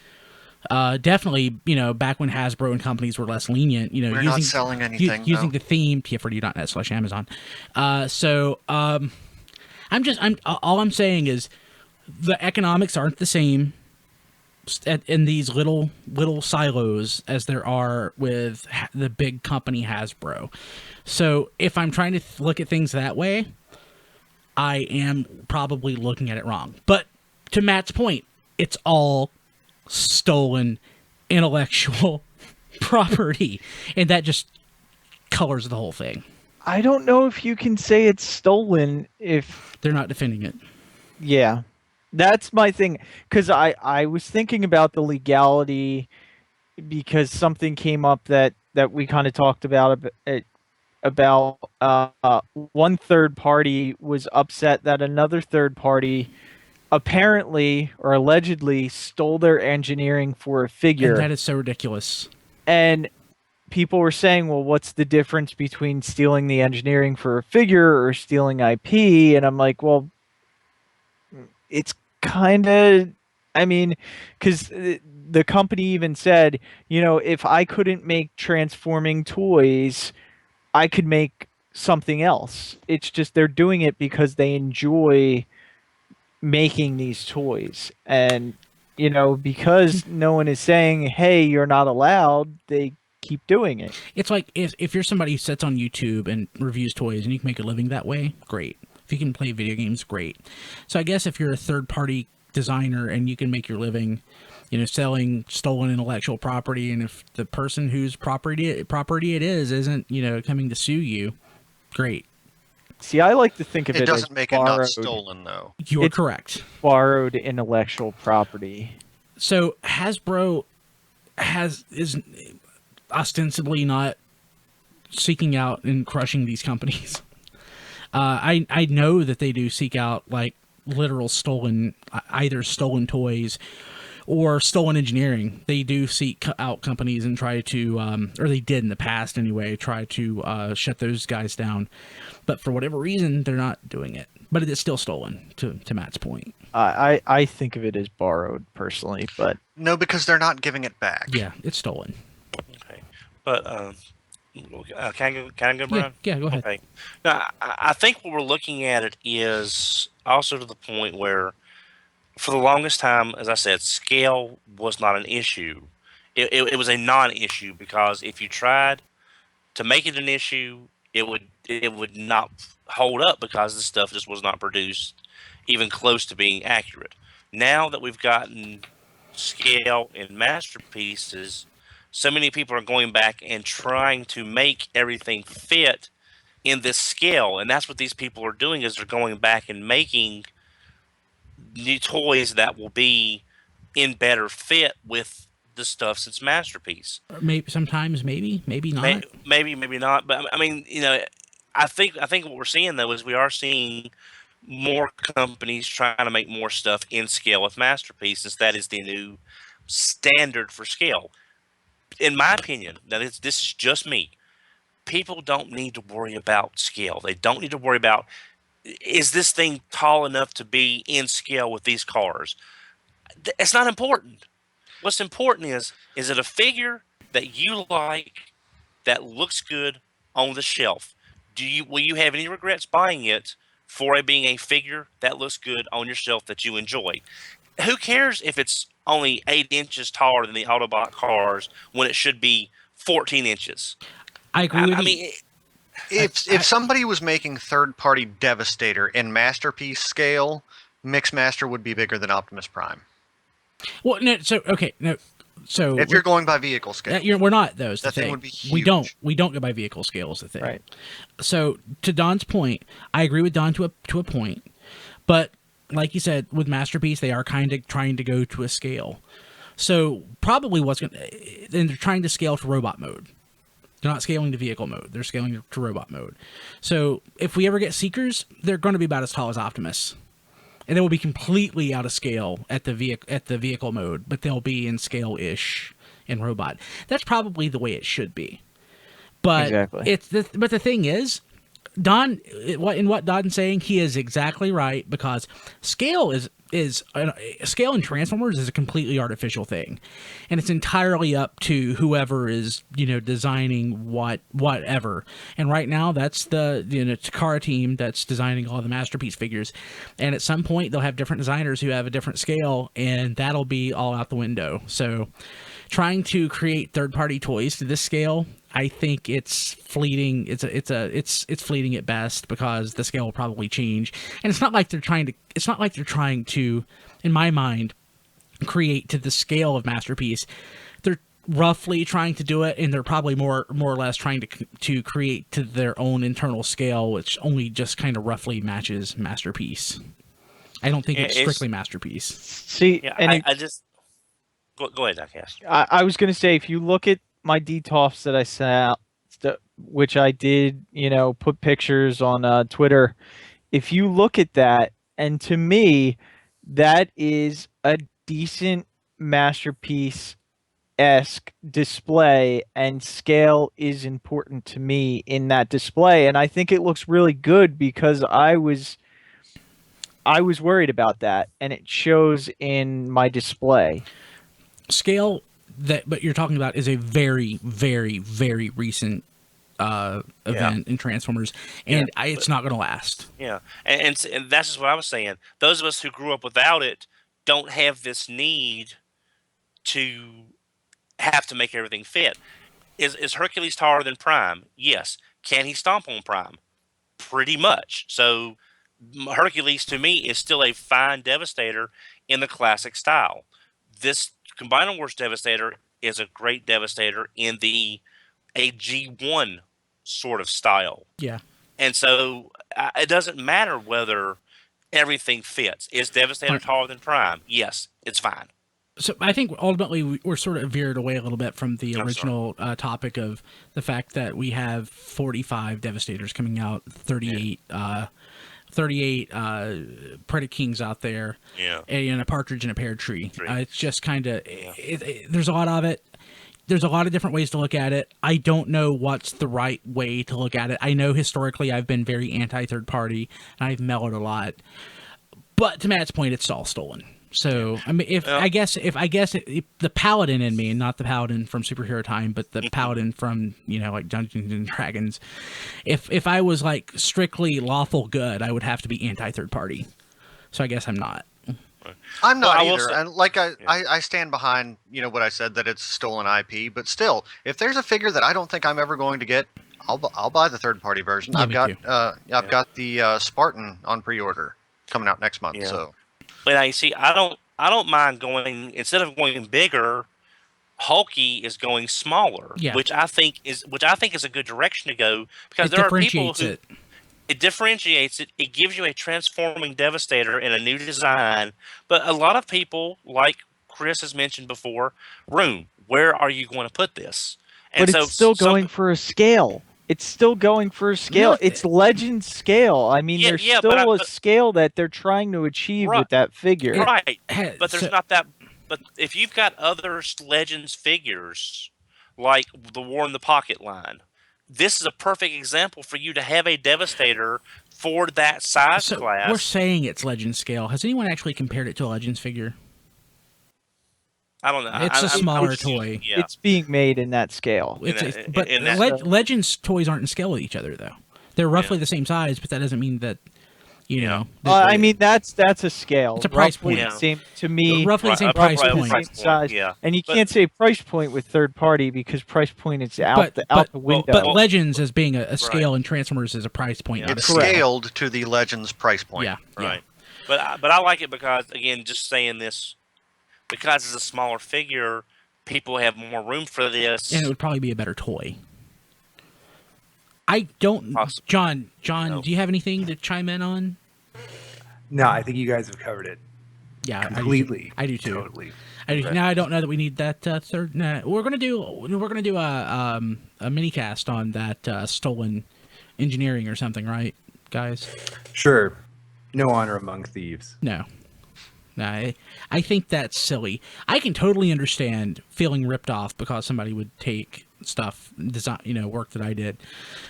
[SPEAKER 1] Definitely, back when Hasbro and companies were less lenient,
[SPEAKER 3] we're not selling anything.
[SPEAKER 1] Using the theme, TF4D.net/Amazon. All I'm saying is the economics aren't the same in these little silos as there are with the big company Hasbro. So if I'm trying to look at things that way, I am probably looking at it wrong. But to Matt's point, it's all stolen intellectual property, and that just colors the whole thing.
[SPEAKER 4] I don't know if you can say it's stolen if
[SPEAKER 1] they're not defending it.
[SPEAKER 4] Yeah. That's my thing, because I was thinking about the legality, because something came up that we kind of talked about one third party was upset that another third party apparently or allegedly stole their engineering for a figure.
[SPEAKER 1] And that is so ridiculous.
[SPEAKER 4] And people were saying, well, what's the difference between stealing the engineering for a figure or stealing IP? And I'm like, well, it's kind of, because the company even said, if I couldn't make transforming toys, I could make something else. It's just they're doing it because they enjoy making these toys. And, because no one is saying, hey, you're not allowed, they keep doing it.
[SPEAKER 1] It's like if you're somebody who sits on YouTube and reviews toys and you can make a living that way, great. If you can play video games, great. So I guess if you're a third-party designer and you can make your living, selling stolen intellectual property, and if the person whose property it is isn't, coming to sue you, great.
[SPEAKER 4] See, I like to think of it
[SPEAKER 3] doesn't
[SPEAKER 4] as
[SPEAKER 3] make
[SPEAKER 4] borrowed,
[SPEAKER 3] it not stolen, though.
[SPEAKER 1] You're correct.
[SPEAKER 4] Borrowed intellectual property.
[SPEAKER 1] So Hasbro is ostensibly not seeking out and crushing these companies. I know that they do seek out like literal either stolen toys or stolen engineering. They do seek out companies and try to, or they did in the past anyway, try to shut those guys down. But for whatever reason, they're not doing it. But it is still stolen, to Matt's point.
[SPEAKER 4] I think of it as borrowed personally, but
[SPEAKER 3] no, because they're not giving it back.
[SPEAKER 1] Yeah, it's stolen.
[SPEAKER 2] Okay, but can I go, Brian?
[SPEAKER 1] Yeah, go ahead.
[SPEAKER 2] Okay. Now, I think what we're looking at it is also to the point where, for the longest time, as I said, scale was not an issue. It was a non-issue, because if you tried to make it an issue, it would not hold up, because the stuff just was not produced even close to being accurate. Now that we've gotten scale in masterpieces, so many people are going back and trying to make everything fit in this scale. And that's what these people are doing, is they're going back and making new toys that will be in better fit with the stuff since masterpiece.
[SPEAKER 1] Maybe sometimes, maybe not.
[SPEAKER 2] Maybe not. But I mean, I think what we're seeing though is we are seeing more companies trying to make more stuff in scale with masterpiece, since that is the new standard for scale. In my opinion, now this is just me, people don't need to worry about scale. They don't need to worry about, is this thing tall enough to be in scale with these cars? It's not important. What's important is it a figure that you like, that looks good on the shelf? Will you have any regrets buying it for it being a figure that looks good on your shelf that you enjoy? Who cares if it's only 8 inches taller than the Autobot cars when it should be 14 inches?
[SPEAKER 1] I agree with you.
[SPEAKER 2] mean,
[SPEAKER 3] If somebody was making third-party Devastator in Masterpiece scale, Mixmaster would be bigger than Optimus Prime.
[SPEAKER 1] Well, no. So okay, no. So
[SPEAKER 3] if you're going by vehicle scale,
[SPEAKER 1] we're not those.
[SPEAKER 3] That thing would be huge.
[SPEAKER 1] We don't go by vehicle scale is the thing.
[SPEAKER 4] Right.
[SPEAKER 1] So to Don's point, I agree with Don to a point, but like you said, with Masterpiece, they are kind of trying to go to a scale. So probably and they're trying to scale to robot mode. They're not scaling to vehicle mode. They're scaling to robot mode. So if we ever get Seekers, they're going to be about as tall as Optimus. And they will be completely out of scale at the vehicle mode, but they'll be in scale-ish in robot. That's probably the way it should be. But
[SPEAKER 4] exactly.
[SPEAKER 1] But the thing is, what Don's saying, he is exactly right, because scale scale in Transformers is a completely artificial thing, and it's entirely up to whoever is designing whatever. And right now, that's the Takara team that's designing all the Masterpiece figures, and at some point they'll have different designers who have a different scale, and that'll be all out the window. So, trying to create third-party toys to this scale, I think it's fleeting. It's fleeting at best, because the scale will probably change, and it's not like they're trying to, in my mind, create to the scale of Masterpiece. They're roughly trying to do it, and they're probably more or less trying to create to their own internal scale, which only just kind of roughly matches Masterpiece. I don't think it's strictly Masterpiece.
[SPEAKER 4] See,
[SPEAKER 2] yeah,
[SPEAKER 4] and
[SPEAKER 2] I just go ahead, Cash.
[SPEAKER 4] I was going to say, if you look at my DTOFs that I sent out, which I did, put pictures on Twitter. If you look at that, and to me, that is a decent Masterpiece-esque display, and scale is important to me in that display. And I think it looks really good, because I was worried about that, and it shows in my display.
[SPEAKER 1] Scale but you're talking about is a very, very, very recent event in Transformers, and it's not going to last.
[SPEAKER 2] Yeah, and that's just what I was saying. Those of us who grew up without it don't have this need to have to make everything fit. Is Hercules taller than Prime? Yes. Can he stomp on Prime? Pretty much. So Hercules, to me, is still a fine Devastator in the classic style. This Combiner Wars Devastator is a great Devastator in a G1 sort of style.
[SPEAKER 1] Yeah.
[SPEAKER 2] And so it doesn't matter whether everything fits. Is Devastator taller than Prime? Yes, it's fine.
[SPEAKER 1] So I think ultimately we're sort of veered away a little bit from the original topic of the fact that we have 45 Devastators coming out, 38 Predakings out there, and a partridge in a pear tree. It's just kind of, there's a lot of it. There's a lot of different ways to look at it. I don't know what's the right way to look at it. I know historically I've been very anti-third party, and I've mellowed a lot. But to Matt's point, it's all stolen. So I mean, if the Paladin in me, and not the Paladin from Superhero Time, but the Paladin from like Dungeons and Dragons, if I was like strictly lawful good, I would have to be anti-third party. So I guess I'm not.
[SPEAKER 3] I'm not either, and like I stand behind what I said, that it's stolen IP. But still, if there's a figure that I don't think I'm ever going to get, I'll buy the third party version.
[SPEAKER 1] Yeah,
[SPEAKER 3] I've got the Spartan on pre-order coming out next month. So.
[SPEAKER 2] But I see. I don't mind going, instead of going bigger. Hulky is going smaller, which I think is a good direction to go, because there are people who it differentiates it. It gives you a transforming Devastator in a new design. But a lot of people, like Chris has mentioned before, room. Where are you going to put this? And
[SPEAKER 4] but it's still going for a scale. It's still going for a scale. It's legend scale. I mean, there's still a scale that they're trying to achieve with that figure.
[SPEAKER 2] Right. But there's not that. But if you've got other Legends figures, like the War in the Pocket line, this is a perfect example for you to have a Devastator for that size class.
[SPEAKER 1] We're saying it's Legends scale. Has anyone actually compared it to a Legends figure?
[SPEAKER 2] I don't know.
[SPEAKER 1] It's a smaller toy.
[SPEAKER 4] Yeah. It's being made in that scale.
[SPEAKER 1] Legends toys aren't in scale with each other, though. They're roughly the same size, but that doesn't mean that You know,
[SPEAKER 4] I mean that's a scale.
[SPEAKER 1] It's a price
[SPEAKER 4] roughly
[SPEAKER 1] point.
[SPEAKER 4] the same to me.
[SPEAKER 1] roughly the same
[SPEAKER 2] Right,
[SPEAKER 1] price
[SPEAKER 2] right,
[SPEAKER 1] point.
[SPEAKER 2] price
[SPEAKER 4] Same size.
[SPEAKER 2] Yeah,
[SPEAKER 4] And you
[SPEAKER 2] But-
[SPEAKER 4] can't say price point with third party because price point is out the window.
[SPEAKER 1] But Legends as being a scale and Transformers is a price point.
[SPEAKER 2] Yeah.
[SPEAKER 1] Not a
[SPEAKER 3] It's
[SPEAKER 1] scale.
[SPEAKER 3] scaled to the Legends price point.
[SPEAKER 1] Yeah,
[SPEAKER 2] right. But I like it because, again, just saying this, because it's a smaller figure, people have more room for this.
[SPEAKER 1] And it would probably be a better toy. I don't, John.
[SPEAKER 2] No.
[SPEAKER 1] Do you have anything to chime in on?
[SPEAKER 5] No, I think you guys have covered it
[SPEAKER 1] Yeah,
[SPEAKER 5] completely.
[SPEAKER 1] I do too.
[SPEAKER 5] Totally.
[SPEAKER 1] I do. Now I don't know that we need that third. Nah, we're gonna do a mini cast on that stolen engineering or something, right, guys?
[SPEAKER 5] Sure. No honor among thieves.
[SPEAKER 1] No. I think that's silly. I can totally understand feeling ripped off because somebody would take stuff, design, work that I did,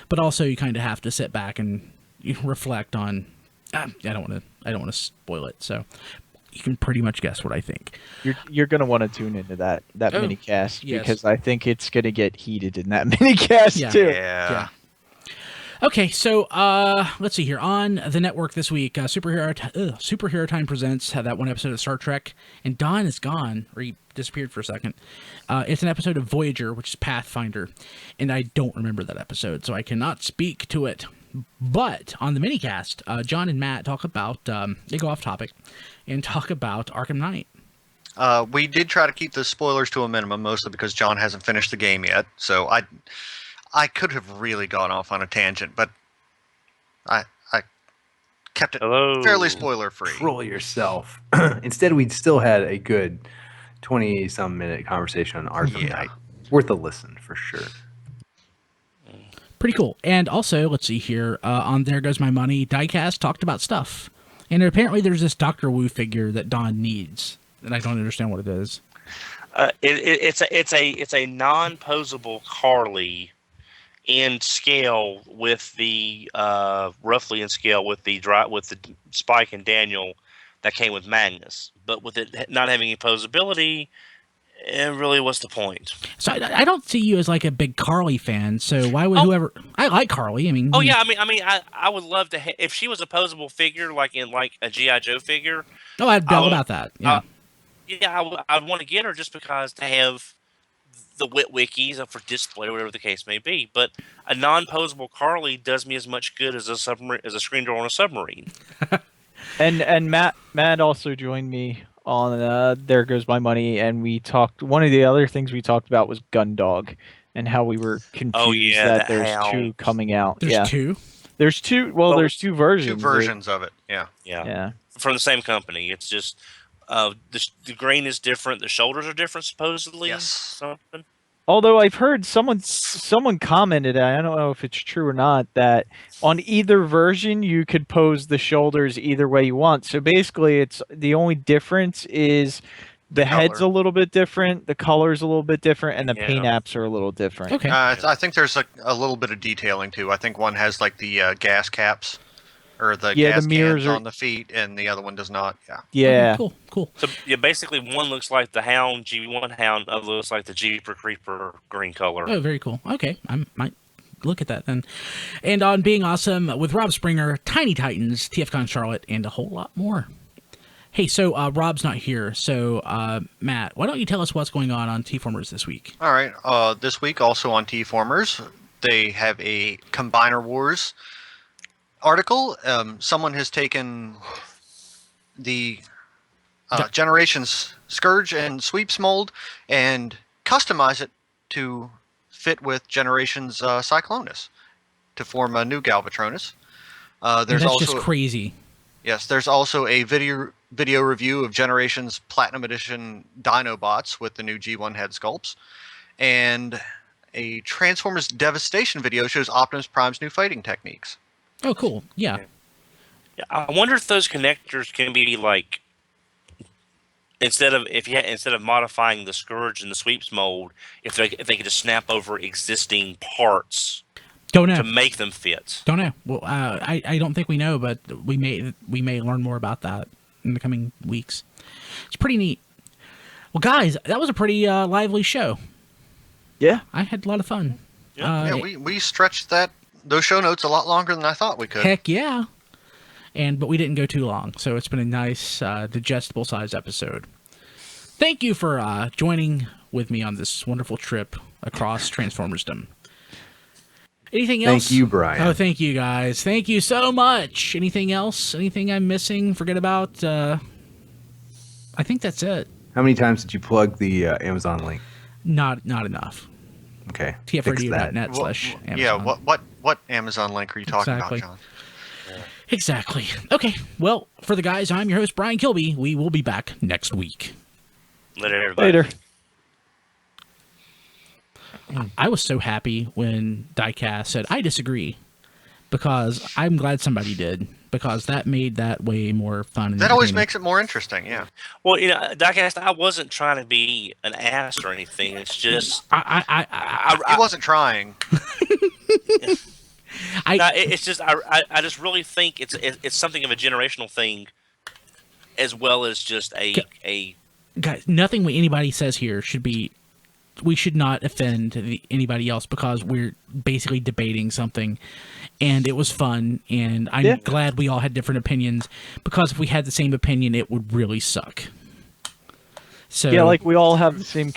[SPEAKER 1] but also you kind of have to sit back and reflect on. I don't want to spoil it, so you can pretty much guess what I think.
[SPEAKER 4] You're gonna want to tune into that mini cast
[SPEAKER 1] yes.
[SPEAKER 4] because I think it's gonna get heated in that mini cast too.
[SPEAKER 3] Yeah.
[SPEAKER 1] Okay, so let's see here. On the network this week, Superhero Time presents that one episode of Star Trek, and Don is gone, or he disappeared for a second. It's an episode of Voyager, which is Pathfinder, and I don't remember that episode, so I cannot speak to it. But on the minicast, John and Matt talk about, they go off topic, and talk about Arkham Knight.
[SPEAKER 3] We did try to keep the spoilers to a minimum, mostly because John hasn't finished the game yet. So I could have really gone off on a tangent, but I kept it fairly spoiler free.
[SPEAKER 5] Control yourself. Instead, we'd still had a good 20-some minute conversation on Arkham Knight. Worth a listen for sure.
[SPEAKER 1] Pretty cool. And also, let's see here, on There Goes My Money, Diecast talked about stuff. And apparently there's this Dr. Wu figure that Don needs, and I don't understand what it is.
[SPEAKER 2] It's a non-posable Carly in scale with the roughly in scale with the Spike and Daniel that came with Magnus, but with it not having any posability, really, what's the point?
[SPEAKER 1] So I don't see you as like a big Carly fan. So why would whoever? I like Carly. I mean.
[SPEAKER 2] Oh yeah, I would love to if she was a posable figure, like in a GI Joe figure.
[SPEAKER 1] Oh, I'd know about that. Yeah.
[SPEAKER 2] I'd want to get her just because to have the wikis for display or whatever the case may be. But a non-posable Carly does me as much good as a screen door on a submarine.
[SPEAKER 4] And Matt also joined me on There Goes My Money, and we talked. One of the other things we talked about was Gundog, and how we were confused that there's two coming out.
[SPEAKER 1] There's two.
[SPEAKER 4] There's two. Well, there's two versions.
[SPEAKER 3] Two versions of it. Yeah.
[SPEAKER 2] From the same company. It's just the grain is different. The shoulders are different, supposedly.
[SPEAKER 3] Yes.
[SPEAKER 2] Something.
[SPEAKER 4] Although I've heard someone commented, I don't know if it's true or not, that on either version you could pose the shoulders either way you want. So basically, it's the only difference is the head's a little bit different, the color's a little bit different, and the paint apps are a little different.
[SPEAKER 1] Okay.
[SPEAKER 3] I think there's a little bit of detailing too. I think one has like the gas caps or the gas
[SPEAKER 4] mirrors
[SPEAKER 3] cans on the feet, and the other one does not.
[SPEAKER 4] Yeah.
[SPEAKER 1] Okay, cool.
[SPEAKER 2] So basically, one looks like the Hound G1 Hound, other looks like the Jeeper Creeper green color.
[SPEAKER 1] Oh, very cool. Okay, I might look at that then. And on Being Awesome with Rob Springer, Tiny Titans, TFcon Charlotte, and a whole lot more. Hey, so Rob's not here, so Matt, why don't you tell us what's going on TFormers this week?
[SPEAKER 3] All right. This week, also on TFormers, they have a Combiner Wars article. Someone has taken the Generations Scourge and Sweeps mold and customized it to fit with Generations Cyclonus to form a new Galvatronus. There's
[SPEAKER 1] That's
[SPEAKER 3] also
[SPEAKER 1] just crazy.
[SPEAKER 3] Yes, there's also a video review of Generations Platinum Edition Dinobots with the new G1 head sculpts, and a Transformers Devastation video shows Optimus Prime's new fighting techniques.
[SPEAKER 1] Oh, cool. Yeah.
[SPEAKER 2] I wonder if those connectors can be like instead of modifying the Scourge and the Sweeps mold, if they could just snap over existing parts.
[SPEAKER 1] Don't know.
[SPEAKER 2] To make them fit.
[SPEAKER 1] Don't know. Well, I don't think we know, but we may learn more about that in the coming weeks. It's pretty neat. Well, guys, that was a pretty lively show.
[SPEAKER 4] Yeah,
[SPEAKER 1] I had a lot of fun.
[SPEAKER 3] We stretched those show notes a lot longer than I thought we could.
[SPEAKER 1] Heck yeah. but we didn't go too long, so it's been a nice, digestible size episode. Thank you for joining with me on this wonderful trip across Transformersdom. Anything else?
[SPEAKER 5] Thank you, Brian.
[SPEAKER 1] Oh, thank you, guys. Thank you so much. Anything else? Anything I'm missing? Forget about? I think that's it.
[SPEAKER 5] How many times did you plug the Amazon link?
[SPEAKER 1] Not enough.
[SPEAKER 5] Okay. Fix that.
[SPEAKER 1] TFradio.net/Amazon.
[SPEAKER 3] Yeah, what Amazon link are you talking
[SPEAKER 1] Exactly.
[SPEAKER 3] about, John?
[SPEAKER 1] Exactly. Okay. Well, for the guys, I'm your host, Brian Kilby. We will be back next week.
[SPEAKER 2] Later, everybody.
[SPEAKER 4] Later.
[SPEAKER 1] I was so happy when Diecast said, I disagree, because I'm glad somebody did, because that made that way more fun. And
[SPEAKER 3] That always
[SPEAKER 1] entertaining.
[SPEAKER 3] makes it more interesting, yeah.
[SPEAKER 2] Well, Diecast, I wasn't trying to be an ass or anything. It's just
[SPEAKER 3] He wasn't trying.
[SPEAKER 2] it's just I just really think it's something of a generational thing, as well as just a
[SPEAKER 1] Guys, nothing anybody says here should be. We should not offend anybody else, because we're basically debating something, and it was fun, and I'm glad we all had different opinions, because if we had the same opinion, it would really suck. So
[SPEAKER 4] Yeah, like we all have the same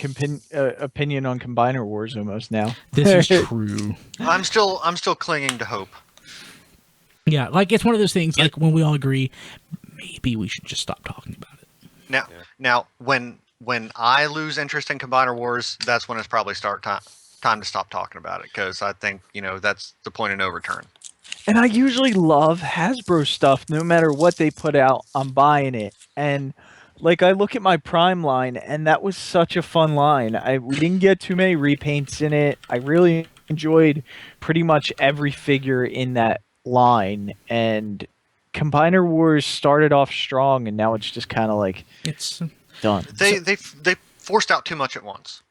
[SPEAKER 4] opinion on Combiner Wars almost now.
[SPEAKER 1] this is true.
[SPEAKER 3] I'm still clinging to hope.
[SPEAKER 1] Yeah, like it's one of those things. Like when we all agree, maybe we should just stop talking about it.
[SPEAKER 3] Now, when I lose interest in Combiner Wars, that's when it's probably time to stop talking about it, because I think that's the point of no return.
[SPEAKER 4] And I usually love Hasbro stuff. No matter what they put out, I'm buying it. And like I look at my Prime line, and that was such a fun line. We didn't get too many repaints in it. I really enjoyed pretty much every figure in that line. And Combiner Wars started off strong, and now it's just kind of like
[SPEAKER 1] It's
[SPEAKER 4] done.
[SPEAKER 3] They forced out too much at once.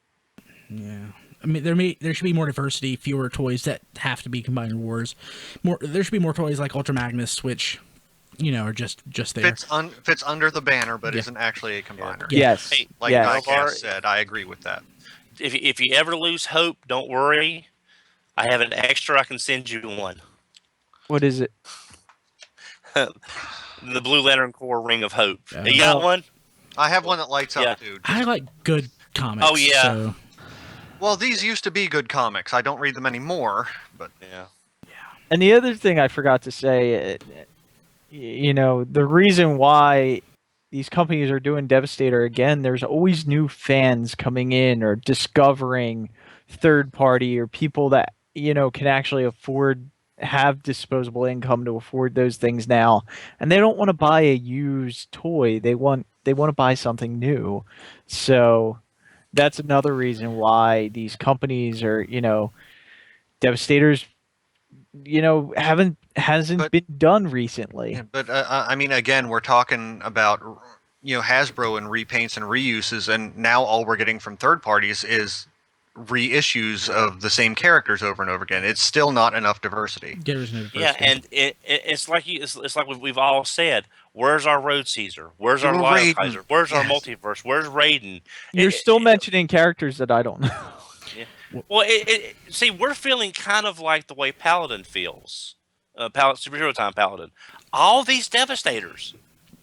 [SPEAKER 1] yeah. I mean, there should be more diversity, fewer toys that have to be Combiner Wars. There should be more toys like Ultra Magnus, which are just there.
[SPEAKER 3] Fits under the banner, but isn't actually a combiner.
[SPEAKER 4] Yes.
[SPEAKER 2] Hey,
[SPEAKER 3] Like
[SPEAKER 4] yes.
[SPEAKER 3] Diecast said, I agree with that.
[SPEAKER 2] if you ever lose hope, don't worry. I have an extra. I can send you one.
[SPEAKER 4] What is it?
[SPEAKER 2] The Blue Lantern Corps Ring of Hope.
[SPEAKER 1] Oh.
[SPEAKER 2] You got one?
[SPEAKER 3] I have one that lights
[SPEAKER 2] Yeah.
[SPEAKER 3] up, dude.
[SPEAKER 1] I like good comics.
[SPEAKER 2] Oh, yeah.
[SPEAKER 1] So,
[SPEAKER 3] Well, these used to be good comics. I don't read them anymore, but
[SPEAKER 2] Yeah.
[SPEAKER 4] And the other thing I forgot to say, the reason why these companies are doing Devastator again, there's always new fans coming in or discovering third party or people that, can actually have disposable income to afford those things now. And they don't want to buy a used toy. They want to buy something new. So that's another reason why these companies are, Devastators, hasn't been done recently.
[SPEAKER 3] but I mean, again, we're talking about Hasbro and repaints and reuses, and now all we're getting from third parties is reissues of the same characters over and over again. It's still not enough diversity.
[SPEAKER 1] there's no diversity.
[SPEAKER 2] Yeah, and it's like it's like we've all said. Where's our Road Caesar? Where's our Lion
[SPEAKER 3] Raiden.
[SPEAKER 2] Kaiser? Where's our
[SPEAKER 3] Yes.
[SPEAKER 2] multiverse? Where's Raiden?
[SPEAKER 4] You're still mentioning characters that I don't know.
[SPEAKER 2] Well, see, we're feeling kind of like the way Paladin feels. Superhero Time Paladin. All these Devastators,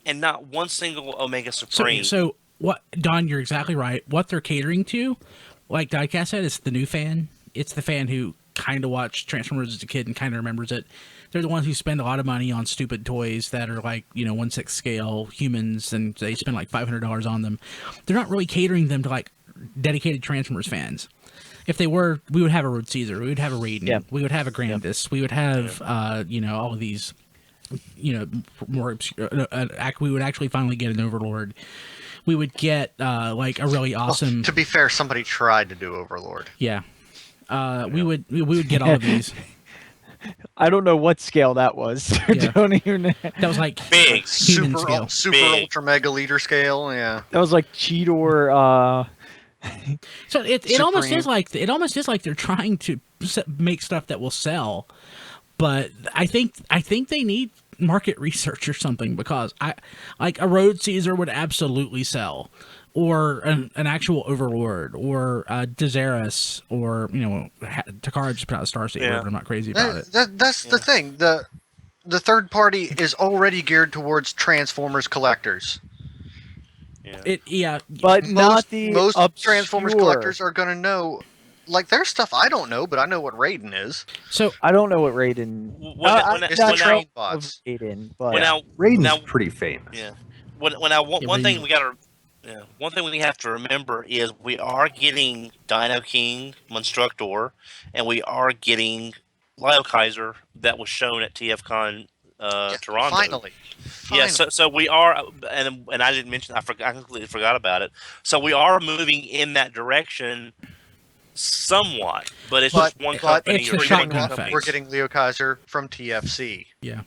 [SPEAKER 2] and not one single Omega Supreme.
[SPEAKER 1] So what, Don? You're exactly right. What they're catering to, like Diecast said, is the new fan. It's the fan who kind of watched Transformers as a kid and kind of remembers it. They're the ones who spend a lot of money on stupid toys that are like 1/6 scale humans, and they spend like $500 on them. They're not really catering them to like dedicated Transformers fans. If they were, we would have a Road Caesar, we would have a Raiden,
[SPEAKER 4] Yeah.
[SPEAKER 1] we would have a Grandis, we would have all of these, more obscure. We would actually finally get an Overlord. We would get like a really awesome.
[SPEAKER 3] To be fair, somebody tried to do Overlord.
[SPEAKER 1] Yeah. We would get all of these.
[SPEAKER 4] I don't know what scale that was.
[SPEAKER 1] Yeah.
[SPEAKER 4] Don't even know.
[SPEAKER 1] That was like
[SPEAKER 2] Big.
[SPEAKER 1] human scale.
[SPEAKER 3] Super
[SPEAKER 2] Big.
[SPEAKER 3] ultra mega leader scale. Yeah.
[SPEAKER 4] That was like Cheetor.
[SPEAKER 1] So it almost
[SPEAKER 3] Supreme.
[SPEAKER 1] is like they're trying to make stuff that will sell, but I think they need market research or something, because like a Road Caesar would absolutely sell, or an actual Overlord, or Dezaris, or Takara just put out a Star Saber,
[SPEAKER 2] Yeah.
[SPEAKER 1] but I'm not crazy about it.
[SPEAKER 3] That's the thing. the third party is already geared towards Transformers collectors.
[SPEAKER 2] Yeah.
[SPEAKER 4] But not the
[SPEAKER 3] most
[SPEAKER 4] obscure.
[SPEAKER 3] Transformers collectors are gonna know. Like, there's stuff I don't know, but I know what Raiden is.
[SPEAKER 1] So
[SPEAKER 4] I don't know what Raiden.
[SPEAKER 3] It's the train
[SPEAKER 4] of
[SPEAKER 3] bots.
[SPEAKER 4] Raiden, but
[SPEAKER 2] Well, now,
[SPEAKER 5] Raiden's
[SPEAKER 2] now,
[SPEAKER 5] pretty famous.
[SPEAKER 2] yeah. One thing
[SPEAKER 1] Raiden-
[SPEAKER 2] we gotta, one thing we have to remember is we are getting Dino King Monstructor, and we are getting Lyle Kaiser that was shown at TFcon
[SPEAKER 3] Yeah,
[SPEAKER 2] Toronto.
[SPEAKER 3] Finally.
[SPEAKER 2] Yeah, so we are, and I didn't mention, I completely forgot about it. So we are moving in that direction somewhat, but it's just one
[SPEAKER 3] but
[SPEAKER 2] company.
[SPEAKER 1] it's the
[SPEAKER 2] or
[SPEAKER 1] shotgun
[SPEAKER 2] one
[SPEAKER 1] effect.
[SPEAKER 2] company.
[SPEAKER 3] We're getting Leo Kaiser from TFC.
[SPEAKER 1] yeah.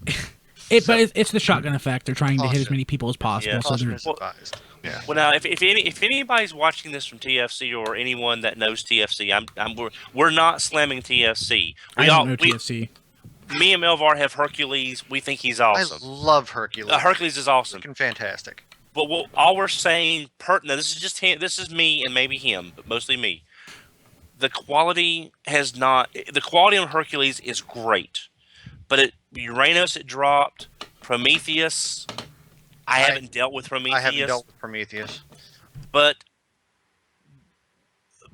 [SPEAKER 1] But it's the shotgun effect. They're trying to hit as many people as possible.
[SPEAKER 2] Yeah.
[SPEAKER 1] So
[SPEAKER 3] Caution
[SPEAKER 1] they're
[SPEAKER 3] is advised. Yeah.
[SPEAKER 2] Well, now, if anybody's watching this from TFC or anyone that knows TFC, we're not slamming TFC.
[SPEAKER 1] I don't know TFC.
[SPEAKER 2] Me and Melvar have Hercules. We think he's
[SPEAKER 3] I
[SPEAKER 2] awesome.
[SPEAKER 3] love Hercules.
[SPEAKER 2] Hercules is awesome.
[SPEAKER 3] Freaking fantastic.
[SPEAKER 2] But all we're saying, now this is just him. This is me and maybe him, but mostly me. The quality the quality on Hercules is great, but Uranus it dropped. Prometheus, I haven't dealt with Prometheus.
[SPEAKER 3] I haven't dealt with Prometheus.
[SPEAKER 2] But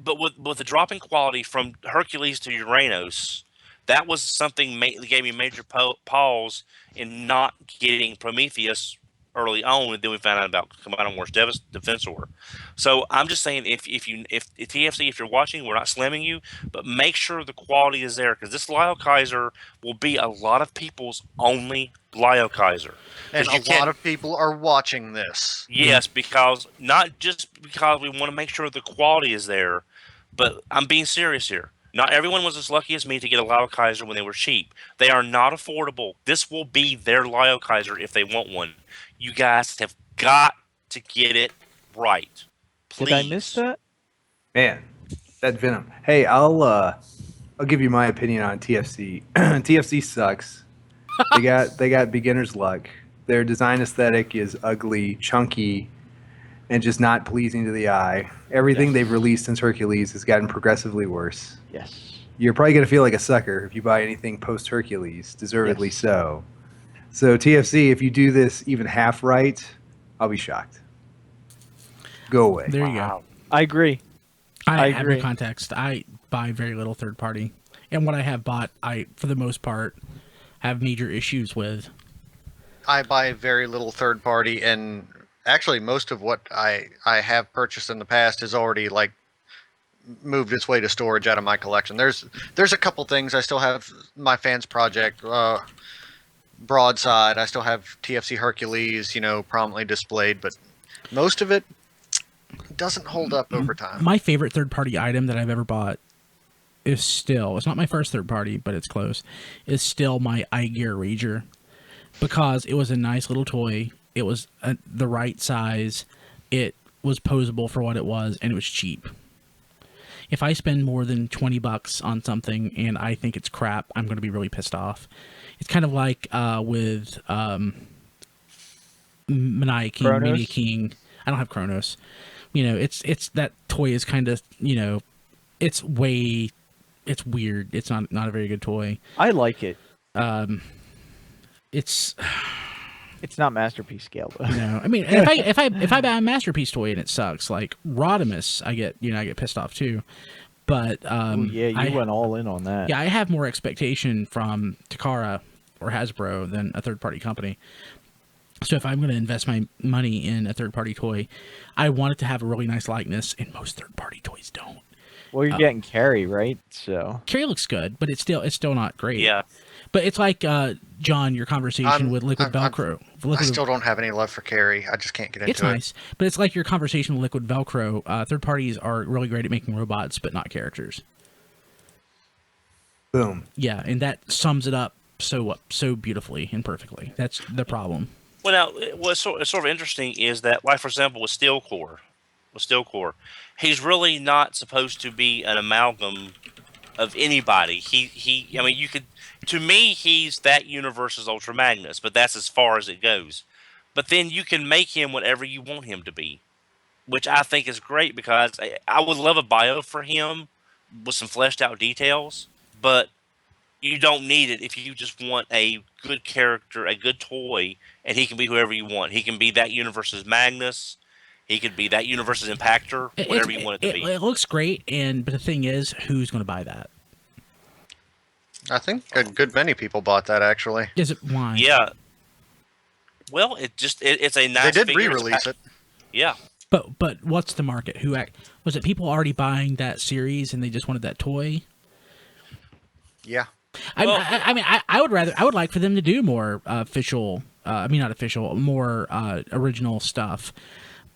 [SPEAKER 2] with the drop in quality from Hercules to Uranus, that was something that gave me major pause in not getting Prometheus early on, and then we found out about Combiner Wars Devastator. So I'm just saying, if TFC, if you're watching, we're not slamming you, but make sure the quality is there, because this Lyle Kaiser will be a lot of people's only Lyle Kaiser.
[SPEAKER 3] And a lot of people are watching this.
[SPEAKER 2] Yes, because not just because we want to make sure the quality is there, but I'm being serious here. Not everyone was as lucky as me to get a Lyle Kaiser when they were cheap. They are not affordable. This will be their Lyle Kaiser if they want one. You guys have got to get it right. Please.
[SPEAKER 4] Did I miss that?
[SPEAKER 5] Man, that Venom. Hey, I'll give you my opinion on TFC. TFC sucks. They got beginner's luck. Their design aesthetic is ugly, chunky, and just not pleasing to the eye. Everything they've released since Hercules has gotten progressively worse.
[SPEAKER 4] Yes.
[SPEAKER 5] You're probably going to feel like a sucker if you buy anything post-Hercules, deservedly
[SPEAKER 4] Yes.
[SPEAKER 5] so. So TFC, if you do this even half right, I'll be shocked. Go away.
[SPEAKER 1] There you go.
[SPEAKER 4] I agree.
[SPEAKER 1] I
[SPEAKER 4] I
[SPEAKER 1] have no
[SPEAKER 4] agree.
[SPEAKER 1] context. I buy very little third party, and what I have bought, I for the most part have major issues with.
[SPEAKER 3] I buy very little third party, and actually most of what I have purchased in the past is already like moved its way to storage out of my collection. There's a couple things I still have. My fans project, Broadside. I still have TFC Hercules, prominently displayed, but most of it doesn't hold up over time.
[SPEAKER 1] My favorite third party item that I've ever bought is still, it's not my first third party, but it's close, is still my iGear Rager, because it was a nice little toy. It was the right size. It was posable for what it was, and it was cheap. If I spend more than $20 on something and I think it's crap, I'm going to be really pissed off. It's kind of like with Mania King,
[SPEAKER 4] Kronos?
[SPEAKER 1] Mania King. I don't have Kronos. It's that toy is kind of, it's weird. It's not a very good toy.
[SPEAKER 4] I like it.
[SPEAKER 1] It's
[SPEAKER 4] It's not masterpiece scale though.
[SPEAKER 1] no. I mean, if I buy a masterpiece toy and it sucks, like Rodimus, I get pissed off too. But
[SPEAKER 4] Ooh, yeah, you went all in on that.
[SPEAKER 1] yeah, I have more expectation from Takara or Hasbro than a third party company. So if I'm going to invest my money in a third party toy, I want it to have a really nice likeness, and most third party toys don't.
[SPEAKER 4] Well, you're getting Carrie, right? So
[SPEAKER 1] Carrie looks good, but it's still not great.
[SPEAKER 2] Yeah.
[SPEAKER 1] But it's like John, your conversation with Liquid Velcro.
[SPEAKER 3] I still don't have any love for Carrie. I just can't get into
[SPEAKER 1] It's nice, but it's like your conversation with Liquid Velcro. Third parties are really great at making robots, but not characters.
[SPEAKER 5] Boom.
[SPEAKER 1] Yeah, and that sums it up so beautifully and perfectly. That's the problem.
[SPEAKER 2] Well, now, what's sort of interesting is that, like, for example, with Steelcore, he's really not supposed to be an amalgam of anybody. I mean, you could, to me, he's that universe's Ultra Magnus, but that's as far as it goes. But then you can make him whatever you want him to be, which I think is great, because I would love a bio for him with some fleshed out details, but you don't need it if you just want a good character, a good toy, and he can be whoever you want. He can be that universe's Magnus. He could be that universe's Impactor, whatever you want it to be.
[SPEAKER 1] It looks great, but the thing is, who's going to buy that?
[SPEAKER 3] I think a good many people bought that actually.
[SPEAKER 1] Is it why?
[SPEAKER 2] Yeah. Well, it's a nice.
[SPEAKER 3] They did
[SPEAKER 2] figure.
[SPEAKER 3] re-release it.
[SPEAKER 2] Yeah.
[SPEAKER 1] But what's the market? Was it people already buying that series and they just wanted that toy?
[SPEAKER 3] Yeah.
[SPEAKER 1] I would like for them to do more official. Not official, more original stuff.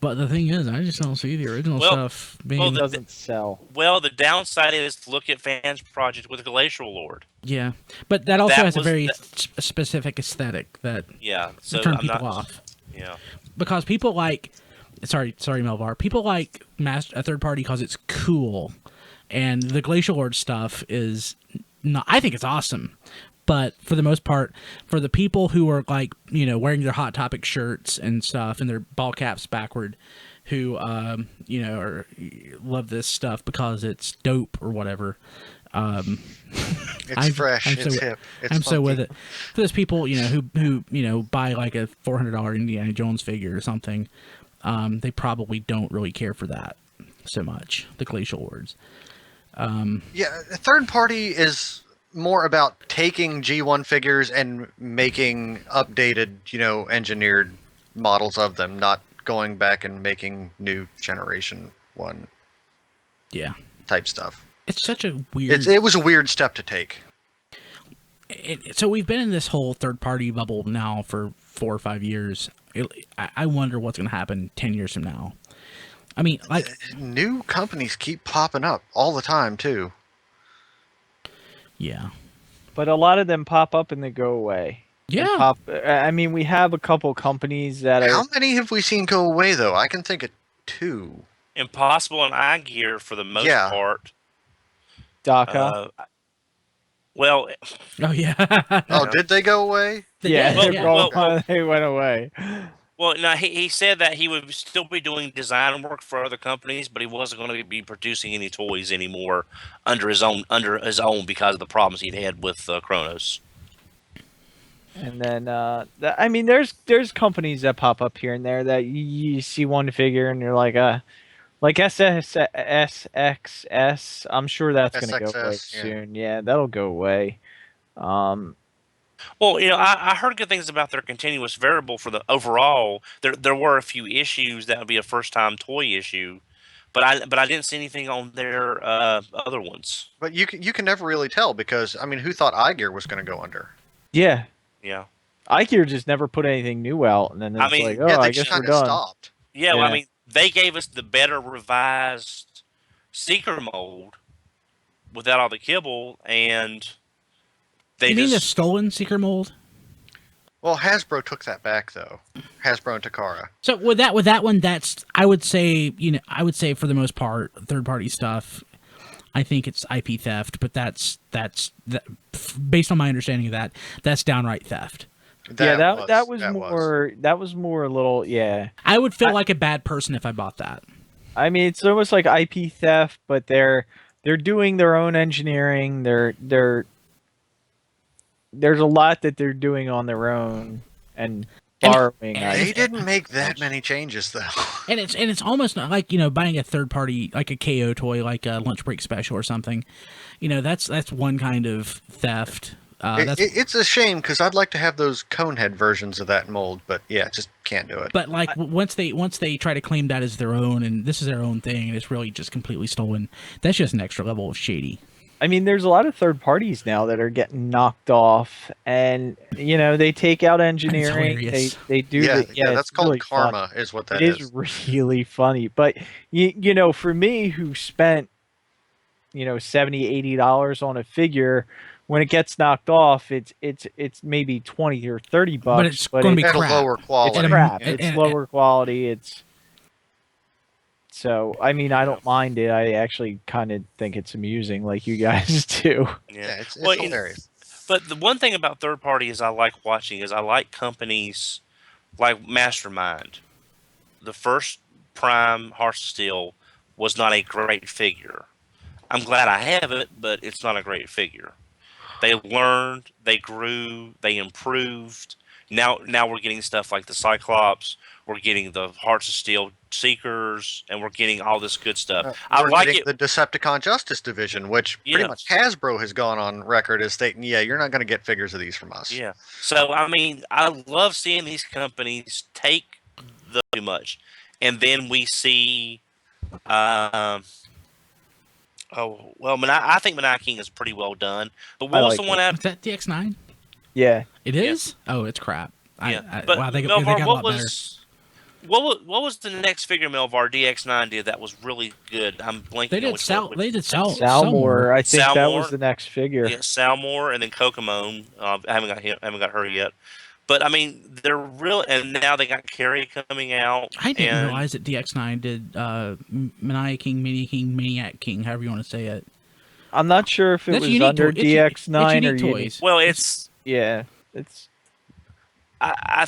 [SPEAKER 1] But the thing is, I just don't see the original stuff being.
[SPEAKER 4] Doesn't sell.
[SPEAKER 2] Well, the downside is look at Fans Project with Glacial Lord.
[SPEAKER 1] Yeah, but that also has a very specific aesthetic that turn people off.
[SPEAKER 2] Yeah,
[SPEAKER 1] because people like, sorry, Melvar. People like a third party because it's cool, and the Glacial Lord stuff is not. I think it's awesome. But for the most part, for the people who are like, wearing their Hot Topic shirts and stuff and their ball caps backward, who, love this stuff because it's dope or whatever.
[SPEAKER 3] It's fresh. It's hip. It's
[SPEAKER 1] I'm
[SPEAKER 3] funky.
[SPEAKER 1] so with it. For those people, who buy like a $400 Indiana Jones figure or something, they probably don't really care for that so much. The Glacial Lords.
[SPEAKER 3] Yeah, third party is more about taking G1 figures and making updated, engineered models of them, not going back and making new Generation 1 type stuff.
[SPEAKER 1] It's such a weird...
[SPEAKER 3] It was a weird step to take.
[SPEAKER 1] So we've been in this whole third-party bubble now for 4 or 5 years. I wonder what's going to happen 10 years from now. I mean, like...
[SPEAKER 3] New companies keep popping up all the time, too.
[SPEAKER 1] Yeah.
[SPEAKER 4] But a lot of them pop up and they go away.
[SPEAKER 1] Yeah.
[SPEAKER 4] We have a couple companies that are...
[SPEAKER 3] How many have we seen go away, though? I can think of 2.
[SPEAKER 2] Impossible and Eye Gear for the most part.
[SPEAKER 4] DACA.
[SPEAKER 2] Well...
[SPEAKER 1] Oh, yeah.
[SPEAKER 3] Oh, did they go away?
[SPEAKER 4] Yeah,
[SPEAKER 2] Well,
[SPEAKER 4] they went away.
[SPEAKER 2] Well, no, he said that he would still be doing design work for other companies, but he wasn't going to be producing any toys anymore under his own because of the problems he'd had with Kronos.
[SPEAKER 4] And then, there's companies that pop up here and there that you see one figure and you're like SXS. I'm sure that's going to go away soon. Yeah, that'll go away.
[SPEAKER 2] Well, I heard good things about their continuous variable for the overall. There were a few issues that would be a first-time toy issue, but I didn't see anything on their other ones.
[SPEAKER 3] But you can never really tell because who thought iGear was going to go under?
[SPEAKER 4] Yeah.
[SPEAKER 2] Yeah.
[SPEAKER 4] iGear just never put anything new out, and then it's
[SPEAKER 3] they
[SPEAKER 4] I guess we're done.
[SPEAKER 3] Stopped.
[SPEAKER 2] Yeah, well, they gave us the better revised Seeker mold without all the kibble, and
[SPEAKER 1] you mean the stolen Seeker mold?
[SPEAKER 3] Well, Hasbro took that back though. Hasbro and Takara.
[SPEAKER 1] So with that one, that's I would say for the most part, third party stuff. I think it's IP theft, but that's based on my understanding of that, that's downright theft.
[SPEAKER 4] That was more a little
[SPEAKER 1] I would feel like a bad person if I bought that.
[SPEAKER 4] It's almost like IP theft, but they're doing their own engineering. There's a lot that they're doing on their own and borrowing.
[SPEAKER 3] They didn't make that many changes though.
[SPEAKER 1] And it's almost not like buying a third party like a KO toy, like a Lunch Break Special or something. That's one kind of theft.
[SPEAKER 3] It's a shame because I'd like to have those Conehead versions of that mold, but just can't do it.
[SPEAKER 1] But like once they try to claim that as their own and this is their own thing and it's really just completely stolen, that's just an extra level of shady.
[SPEAKER 4] There's a lot of third parties now that are getting knocked off, and they take out engineering. They do.
[SPEAKER 3] That's called
[SPEAKER 4] really
[SPEAKER 3] karma,
[SPEAKER 4] funny.
[SPEAKER 3] is what that is.
[SPEAKER 4] It is really funny, but for me, who spent $70-$80 on a figure, when it gets knocked off, it's maybe $20 or $30,
[SPEAKER 1] but it's going to be
[SPEAKER 3] crap. Lower quality.
[SPEAKER 4] It's crap. It's lower quality. So, I don't mind it. I actually kind of think it's amusing like you guys do.
[SPEAKER 3] Yeah, it's hilarious.
[SPEAKER 2] But the one thing about third party is I like watching is I like companies like Mastermind. The first Prime Hearts of Steel was not a great figure. I'm glad I have it, but it's not a great figure. They learned, they grew, they improved. Now we're getting stuff like the Cyclops. We're getting the Hearts of Steel Seekers, and we're getting all this good stuff. I
[SPEAKER 3] We're
[SPEAKER 2] like
[SPEAKER 3] getting
[SPEAKER 2] it.
[SPEAKER 3] the Decepticon Justice Division, which pretty
[SPEAKER 2] Yeah.
[SPEAKER 3] much Hasbro has gone on record as stating, yeah, you're not going to get figures of these from us.
[SPEAKER 2] Yeah. So I mean, I love seeing these companies take the too much, and then we see. Oh well, I think Manai King is pretty well done. But what
[SPEAKER 4] I
[SPEAKER 2] was
[SPEAKER 4] like
[SPEAKER 2] the one
[SPEAKER 1] Is
[SPEAKER 2] after?
[SPEAKER 1] that DX9?
[SPEAKER 4] Yeah.
[SPEAKER 1] It is? Oh, it's crap.
[SPEAKER 2] Yeah. But
[SPEAKER 1] Wow, they
[SPEAKER 2] Melvar,
[SPEAKER 1] got a
[SPEAKER 2] what
[SPEAKER 1] lot better.
[SPEAKER 2] what was the next figure Melvar DX9 did that was really good? I'm blanking.
[SPEAKER 1] They
[SPEAKER 2] on
[SPEAKER 1] did
[SPEAKER 2] which
[SPEAKER 1] Sal.
[SPEAKER 2] one.
[SPEAKER 1] They did Sal.
[SPEAKER 4] Salmore, I think that
[SPEAKER 2] Salmore.
[SPEAKER 4] was the next figure.
[SPEAKER 2] Yeah, Salmore and then Kokomon. I haven't got her yet. But I mean, they're real, and now they got Carrie coming out.
[SPEAKER 1] I didn't
[SPEAKER 2] and,
[SPEAKER 1] realize that DX9 did Maniac King, Mini King, Maniac King, however you want to say it.
[SPEAKER 4] I'm not sure if it
[SPEAKER 1] That's
[SPEAKER 4] was
[SPEAKER 1] unique
[SPEAKER 4] under
[SPEAKER 1] it's
[SPEAKER 4] DX9 or
[SPEAKER 1] unique
[SPEAKER 4] Unique.
[SPEAKER 1] toys.
[SPEAKER 2] Well, it's
[SPEAKER 4] Yeah, it's
[SPEAKER 2] I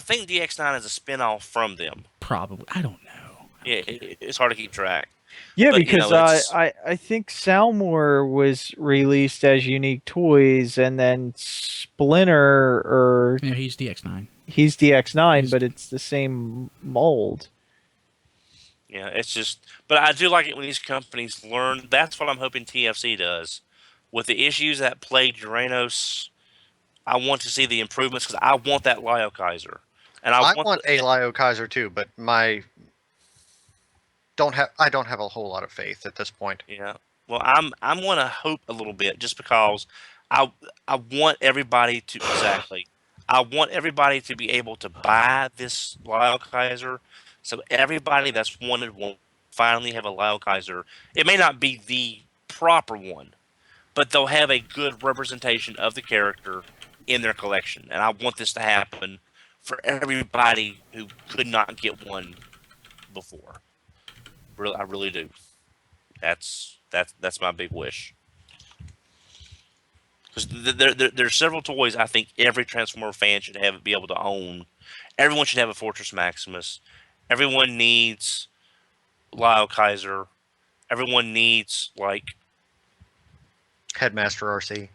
[SPEAKER 2] think DX9 is a spinoff from them.
[SPEAKER 1] Probably. I don't know.
[SPEAKER 2] Yeah, it's hard to keep track.
[SPEAKER 4] yeah
[SPEAKER 2] But, you
[SPEAKER 4] because
[SPEAKER 2] know, it's-
[SPEAKER 4] I think Salmore was released as Unique Toys, and then Splinter or
[SPEAKER 1] Yeah, he's DX9.
[SPEAKER 4] he's DX9, but it's the same mold.
[SPEAKER 2] Yeah, it's just. But I do like it when these companies learn. That's what I'm hoping TFC does. With the issues that plagued Uranus, I want to see the improvements because I want that Lyle Kaiser. And
[SPEAKER 3] I want a Lio Kaiser too, but I don't have a whole lot of faith at this point.
[SPEAKER 2] Yeah. Well, I'm going to hope a little bit just because I want everybody to exactly. I want everybody to be able to buy this Lyle Kaiser, so everybody that's wanted will finally have a Lyle Kaiser. It may not be the proper one, but they'll have a good representation of the character in their collection, and I want this to happen for everybody who could not get one before. I really do. That's my big wish. Because there's several toys I think every Transformer fan should be able to own. Everyone should have a Fortress Maximus. Everyone needs Lyle Kaiser. Everyone needs
[SPEAKER 3] Headmaster RC.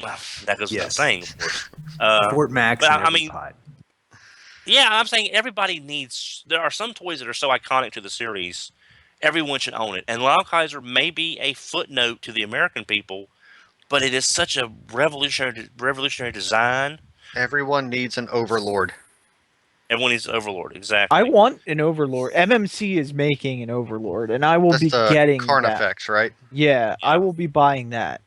[SPEAKER 2] Well, that goes without
[SPEAKER 5] Yes.
[SPEAKER 2] saying, of course.
[SPEAKER 5] Fort Max.
[SPEAKER 2] but
[SPEAKER 5] and
[SPEAKER 2] I mean-
[SPEAKER 5] every pod.
[SPEAKER 2] Yeah, I'm saying everybody needs. There are some toys that are so iconic to the series, everyone should own it. And Lyle Kaiser may be a footnote to the American people, but it is such a revolutionary design.
[SPEAKER 3] Everyone needs an Overlord.
[SPEAKER 2] Everyone needs Overlord, exactly.
[SPEAKER 4] I want an Overlord. MMC is making an Overlord, and I will
[SPEAKER 3] That's
[SPEAKER 4] be
[SPEAKER 3] the
[SPEAKER 4] getting that.
[SPEAKER 3] Carnifex, right?
[SPEAKER 4] Yeah, I
[SPEAKER 2] Yeah.
[SPEAKER 4] will be buying that.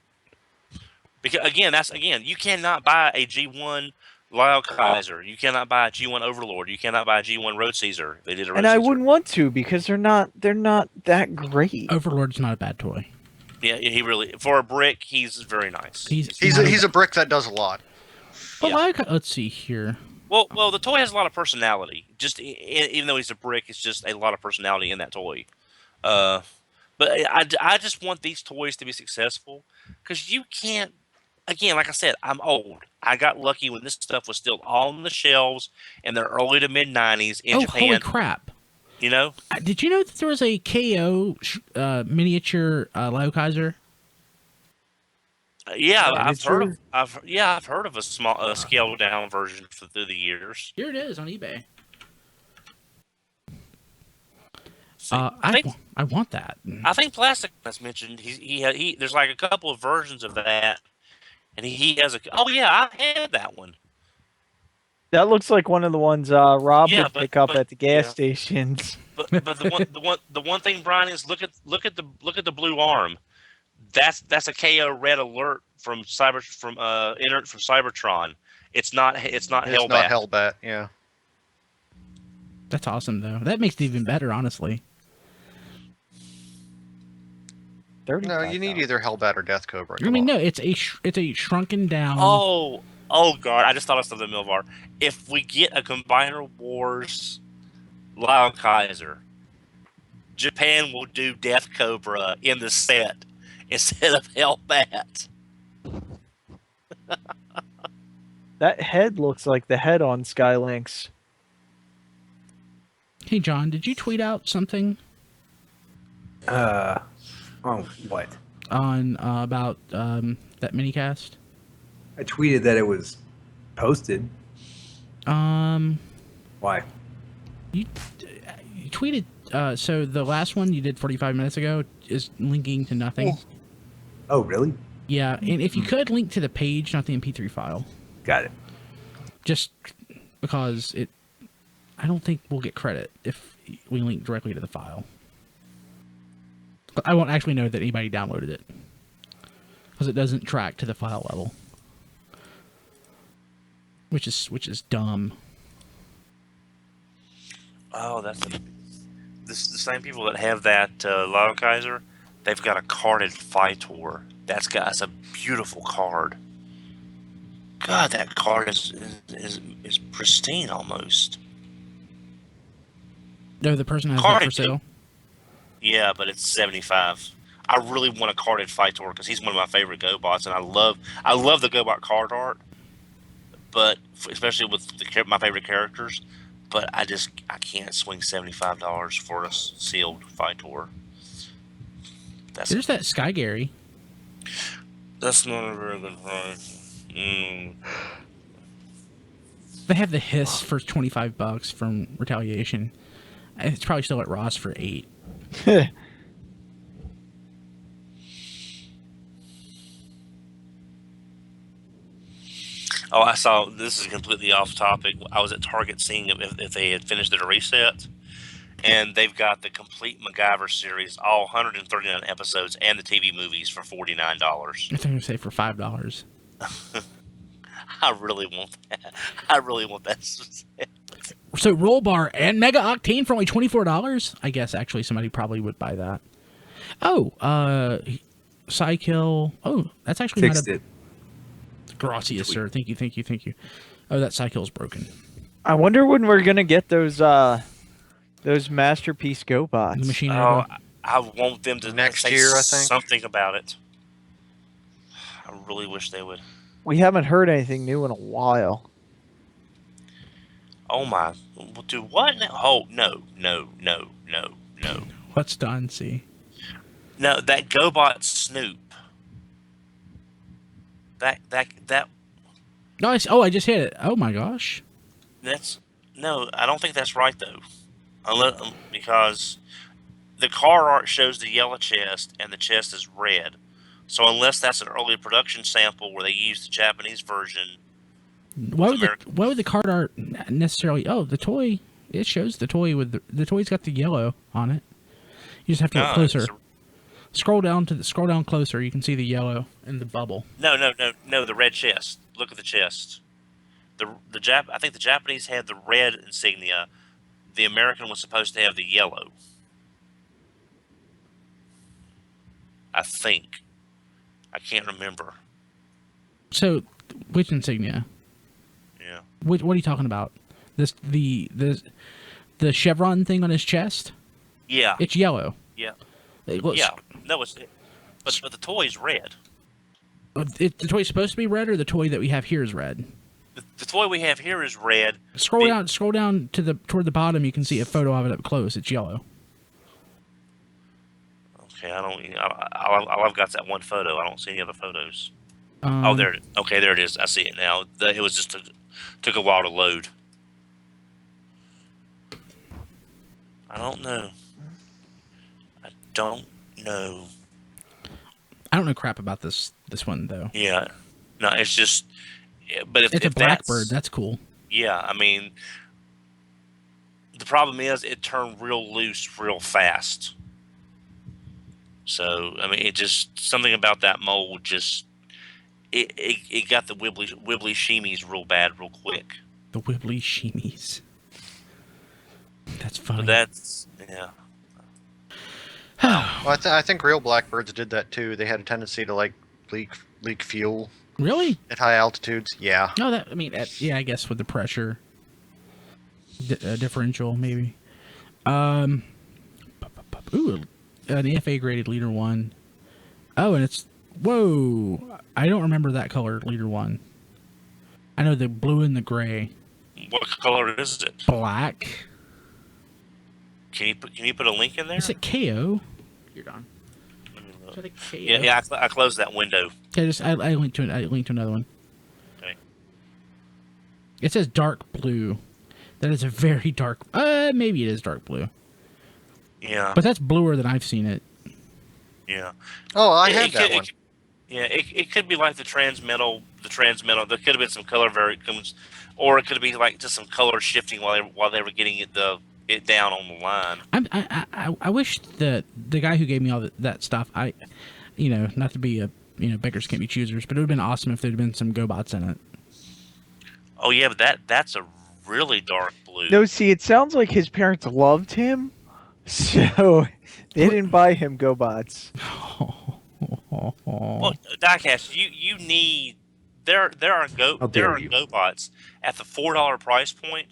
[SPEAKER 2] Because again, you cannot buy a G1 Lyle Kaiser. You cannot buy a G1 Overlord. You cannot buy a G1 Road Caesar. They did a Road
[SPEAKER 4] And I
[SPEAKER 2] Caesar.
[SPEAKER 4] wouldn't want to because they're not that great.
[SPEAKER 1] Overlord's not a bad toy.
[SPEAKER 2] Yeah, he really for a brick, he's very nice.
[SPEAKER 3] He's a brick that does a lot.
[SPEAKER 1] But
[SPEAKER 2] Yeah.
[SPEAKER 1] let's see here.
[SPEAKER 2] Well, the toy has a lot of personality. Just even though he's a brick, it's just a lot of personality in that toy. But I just want these toys to be successful because you can't. Again, like I said, I'm old. I got lucky when this stuff was still all on the shelves in the early to mid '90s in Japan.
[SPEAKER 1] Holy crap.
[SPEAKER 2] You know?
[SPEAKER 1] Did you know that there was a KO miniature Lyle Kaiser?
[SPEAKER 2] Yeah, I've heard
[SPEAKER 5] Miniature?
[SPEAKER 2] of. I've heard of a small, scaled down version through the years.
[SPEAKER 1] Here it is on eBay.
[SPEAKER 2] See,
[SPEAKER 1] I want that.
[SPEAKER 2] I think Plastic has mentioned he there's like a couple of versions of that, and he has a. Oh yeah, I had that one.
[SPEAKER 4] That looks like one of the ones Rob
[SPEAKER 2] Yeah,
[SPEAKER 4] would
[SPEAKER 2] but-
[SPEAKER 4] pick up
[SPEAKER 2] but-
[SPEAKER 4] at the gas
[SPEAKER 2] yeah.
[SPEAKER 4] stations.
[SPEAKER 2] But the one thing, Brian, is look at the blue arm. That's a KO red alert from Cybertron. It's not
[SPEAKER 3] It's
[SPEAKER 2] Hellbat.
[SPEAKER 3] not Hellbat, yeah.
[SPEAKER 1] That's awesome, though. That makes it even better, honestly.
[SPEAKER 3] No, you need either Hellbat or Death Cobra.
[SPEAKER 1] I
[SPEAKER 3] Come
[SPEAKER 1] mean,
[SPEAKER 3] on.
[SPEAKER 1] no, it's a shrunken down.
[SPEAKER 2] Oh God! I just thought of something, Milvar. If we get a Combiner Wars Lyle Kaiser, Japan will do Death Cobra in the set instead of Hellbat.
[SPEAKER 4] That head looks like the head on Skylinks.
[SPEAKER 1] Hey, John, did you tweet out something?
[SPEAKER 5] Oh, what?
[SPEAKER 1] on about that minicast?
[SPEAKER 5] I tweeted that it was posted. Why?
[SPEAKER 1] You tweeted. So the last one you did 45 minutes ago is linking to nothing.
[SPEAKER 5] Oh, really?
[SPEAKER 1] Yeah, and if you could link to the page, not the MP3 file,
[SPEAKER 5] Got it.
[SPEAKER 1] just because I don't think we'll get credit if we link directly to the file. But I won't actually know that anybody downloaded it because it doesn't track to the file level, which is dumb.
[SPEAKER 2] Oh, the same people that have that Lotto Kaiser. They've got a carded Fightor. That's a beautiful card. God, that card is pristine almost.
[SPEAKER 1] No, the person has
[SPEAKER 2] Carded
[SPEAKER 1] that for sale.
[SPEAKER 2] Yeah, but it's 75. I really want a carded Fightor because he's one of my favorite GoBots, and I love the GoBot card art. But especially with my favorite characters, but I can't swing $75 for a sealed Fightor.
[SPEAKER 1] There's that Sky Gary.
[SPEAKER 2] That's not a very good price.
[SPEAKER 1] They have the Hiss for $25 from Retaliation. It's probably still at Ross for $8.
[SPEAKER 2] Oh, I saw. This is completely off topic. I was at Target seeing if they had finished their reset, and they've got the complete MacGyver series, all 139 episodes, and the TV movies for $49.
[SPEAKER 1] I think I say for $5.
[SPEAKER 2] I really want that. I really want that.
[SPEAKER 1] So Roll Bar and Mega Octane for only $24? I guess actually somebody probably would buy that. Oh, Psykill. Oh, that's actually
[SPEAKER 5] Fixed
[SPEAKER 1] not
[SPEAKER 5] it.
[SPEAKER 1] Gracias, sir. Thank you. Oh, that Psykill's broken.
[SPEAKER 4] I wonder when we're gonna get those masterpiece GoBots.
[SPEAKER 1] The machine.
[SPEAKER 2] Oh, I want them to
[SPEAKER 3] Next
[SPEAKER 2] say
[SPEAKER 3] year, I think.
[SPEAKER 2] something about it. I really wish they would.
[SPEAKER 4] We haven't heard anything new in a while.
[SPEAKER 2] Oh my! Do what now? Oh no!
[SPEAKER 1] What's done? See.
[SPEAKER 2] No, that GoBot Snoop. That
[SPEAKER 1] No, I just hit it. Oh my gosh.
[SPEAKER 2] no. I don't think that's right though, because the car art shows the yellow chest and the chest is red. So unless that's an early production sample where they used the Japanese version.
[SPEAKER 1] Why would the card art necessarily? Oh, the toy. It shows the toy with the toy's got the yellow on it. You just have to look closer. Scroll down closer. You can see the yellow in the bubble.
[SPEAKER 2] No. The red chest. Look at the chest. I think the Japanese had the red insignia. The American was supposed to have the yellow. I think. I can't remember.
[SPEAKER 1] So, which insignia?
[SPEAKER 2] Yeah.
[SPEAKER 1] What are you talking about? The chevron thing on his chest?
[SPEAKER 2] Yeah.
[SPEAKER 1] It's yellow.
[SPEAKER 2] Yeah.
[SPEAKER 1] It looks,
[SPEAKER 2] Yeah. No, but the toy's red.
[SPEAKER 1] The toy's supposed to be red, or the toy that we have here is red?
[SPEAKER 2] The toy we have here is red.
[SPEAKER 1] Scroll down toward the bottom. You can see a photo of it up close. It's yellow.
[SPEAKER 2] Okay, all I've got is that one photo. I don't see any other photos. There it is. I see it now. It was just took a while to load. I don't know. I don't know
[SPEAKER 1] crap about this one though.
[SPEAKER 2] Yeah. No, it's just. But if
[SPEAKER 1] it's a
[SPEAKER 2] if
[SPEAKER 1] blackbird, that's cool.
[SPEAKER 2] Yeah, I mean, the problem is it turned real loose real fast. So I mean, it just something about that mold just it got the wibbly shimmies real bad real quick.
[SPEAKER 1] The wibbly shimmies. That's funny.
[SPEAKER 2] But that's yeah.
[SPEAKER 3] Well, I think real blackbirds did that too. They had a tendency to like leak fuel.
[SPEAKER 1] Really?
[SPEAKER 3] At high altitudes, yeah.
[SPEAKER 1] No, I guess with the pressure differential, maybe. Ooh, an FA graded leader 1. Oh, and it's whoa! I don't remember that color leader 1. I know the blue and the gray.
[SPEAKER 2] What color is it?
[SPEAKER 1] Black.
[SPEAKER 2] Can you put a link in there?
[SPEAKER 1] Is it KO? You're done.
[SPEAKER 2] Let me I closed that window.
[SPEAKER 1] Okay, I linked to another one.
[SPEAKER 2] Okay.
[SPEAKER 1] It says dark blue. That is a very dark. Maybe it is dark blue.
[SPEAKER 2] Yeah.
[SPEAKER 1] But that's bluer than I've seen it.
[SPEAKER 2] Yeah.
[SPEAKER 3] Oh, I had that one.
[SPEAKER 2] It could be like the transmetal. There could have been some color variations, or it could be like just some color shifting while they were getting it down on the line.
[SPEAKER 1] I wish that the guy who gave me all that stuff. Not to be beggars can't be choosers, but it would have been awesome if there'd been some GoBots in it.
[SPEAKER 2] Oh yeah, but that's a really dark blue.
[SPEAKER 4] No, see, it sounds like his parents loved him, so they didn't buy him GoBots.
[SPEAKER 2] Well, Diecast, you need there are GoBots at the $4 price point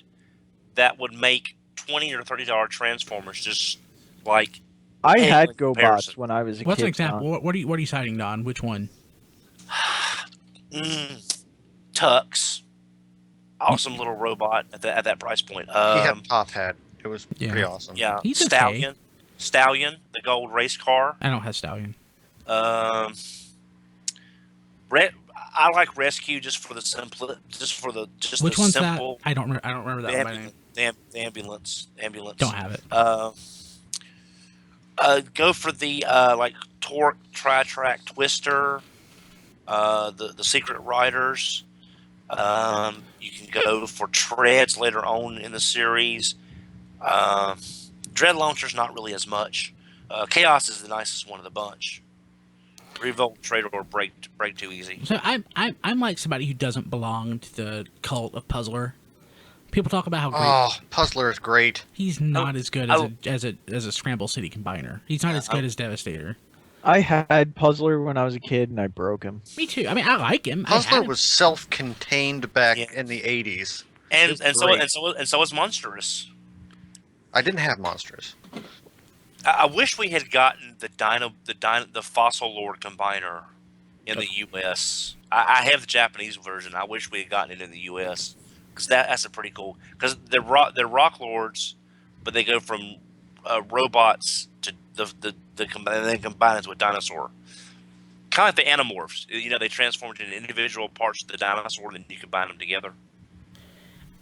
[SPEAKER 2] that would make $20 or $30 Transformers just like.
[SPEAKER 4] I had GoBots when I was a kid.
[SPEAKER 1] What's an example? What are you citing, Don? Which one?
[SPEAKER 2] Tux, awesome little robot at that price point.
[SPEAKER 3] He had a top hat. It was pretty awesome.
[SPEAKER 2] Yeah,
[SPEAKER 1] He's
[SPEAKER 2] Stallion,
[SPEAKER 1] okay.
[SPEAKER 2] Stallion, the gold race car.
[SPEAKER 1] I don't have Stallion.
[SPEAKER 2] I like Rescue just for the simple,
[SPEAKER 1] Which one's
[SPEAKER 2] simple.
[SPEAKER 1] that? I don't remember that one.
[SPEAKER 2] The ambulance.
[SPEAKER 1] Don't have it.
[SPEAKER 2] Go for the like Torque Tri-Track Twister, the Secret Riders. You can go for Treads later on in the series. Dread Launcher's not really as much. Chaos is the nicest one of the bunch. Revolt, Traitor, break too easy.
[SPEAKER 1] So I'm like somebody who doesn't belong to the cult of Puzzler. People talk about how great.
[SPEAKER 3] Oh, Puzzler is great.
[SPEAKER 1] He's not as good as a Scramble City Combiner. He's not as good as Devastator.
[SPEAKER 4] I had Puzzler when I was a kid, and I broke him.
[SPEAKER 1] Me too. I mean, I like him.
[SPEAKER 3] Puzzler was self-contained back in the 80s.
[SPEAKER 2] And so was Monstrous.
[SPEAKER 3] I didn't have Monstrous.
[SPEAKER 2] I wish we had gotten the Fossil Lord Combiner in the U.S. I have the Japanese version. I wish we had gotten it in the U.S. because that's a pretty cool. Because they're Rock Lords, but they go from robots to and then combine it with dinosaur. Kind of like the Animorphs. They transform into individual parts of the dinosaur, and then you combine them together.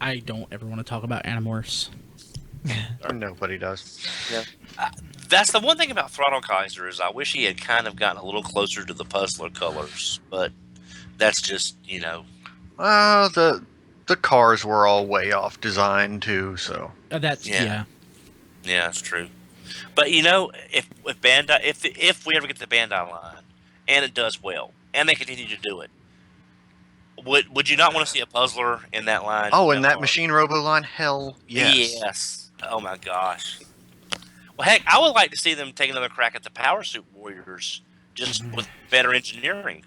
[SPEAKER 1] I don't ever want to talk about Animorphs.
[SPEAKER 3] Nobody does.
[SPEAKER 2] Yeah. That's the one thing about Throttle Kaiser is I wish he had kind of gotten a little closer to the Puzzler colors, but that's just
[SPEAKER 3] The cars were all way off design too, so
[SPEAKER 1] that's yeah,
[SPEAKER 2] that's true. But if Bandai, if we ever get the Bandai line, and it does well, and they continue to do it, would you not want to see a Puzzler in that line?
[SPEAKER 3] Oh, in that Machine Robo line? Hell yes.
[SPEAKER 2] Yes. Oh my gosh. Well, heck, I would like to see them take another crack at the Power Suit Warriors, just with better engineering.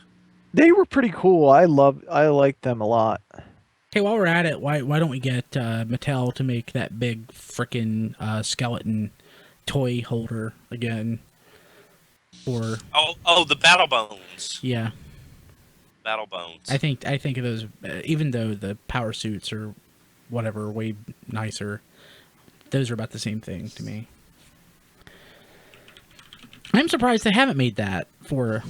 [SPEAKER 4] They were pretty cool. I liked them a lot.
[SPEAKER 1] Okay, while we're at it, why don't we get Mattel to make that big frickin' skeleton toy holder again? Or
[SPEAKER 2] the Battle Bones.
[SPEAKER 1] Yeah.
[SPEAKER 2] Battle Bones.
[SPEAKER 1] I think of those, even though the power suits are whatever way nicer, those are about the same thing to me. I'm surprised they haven't made that for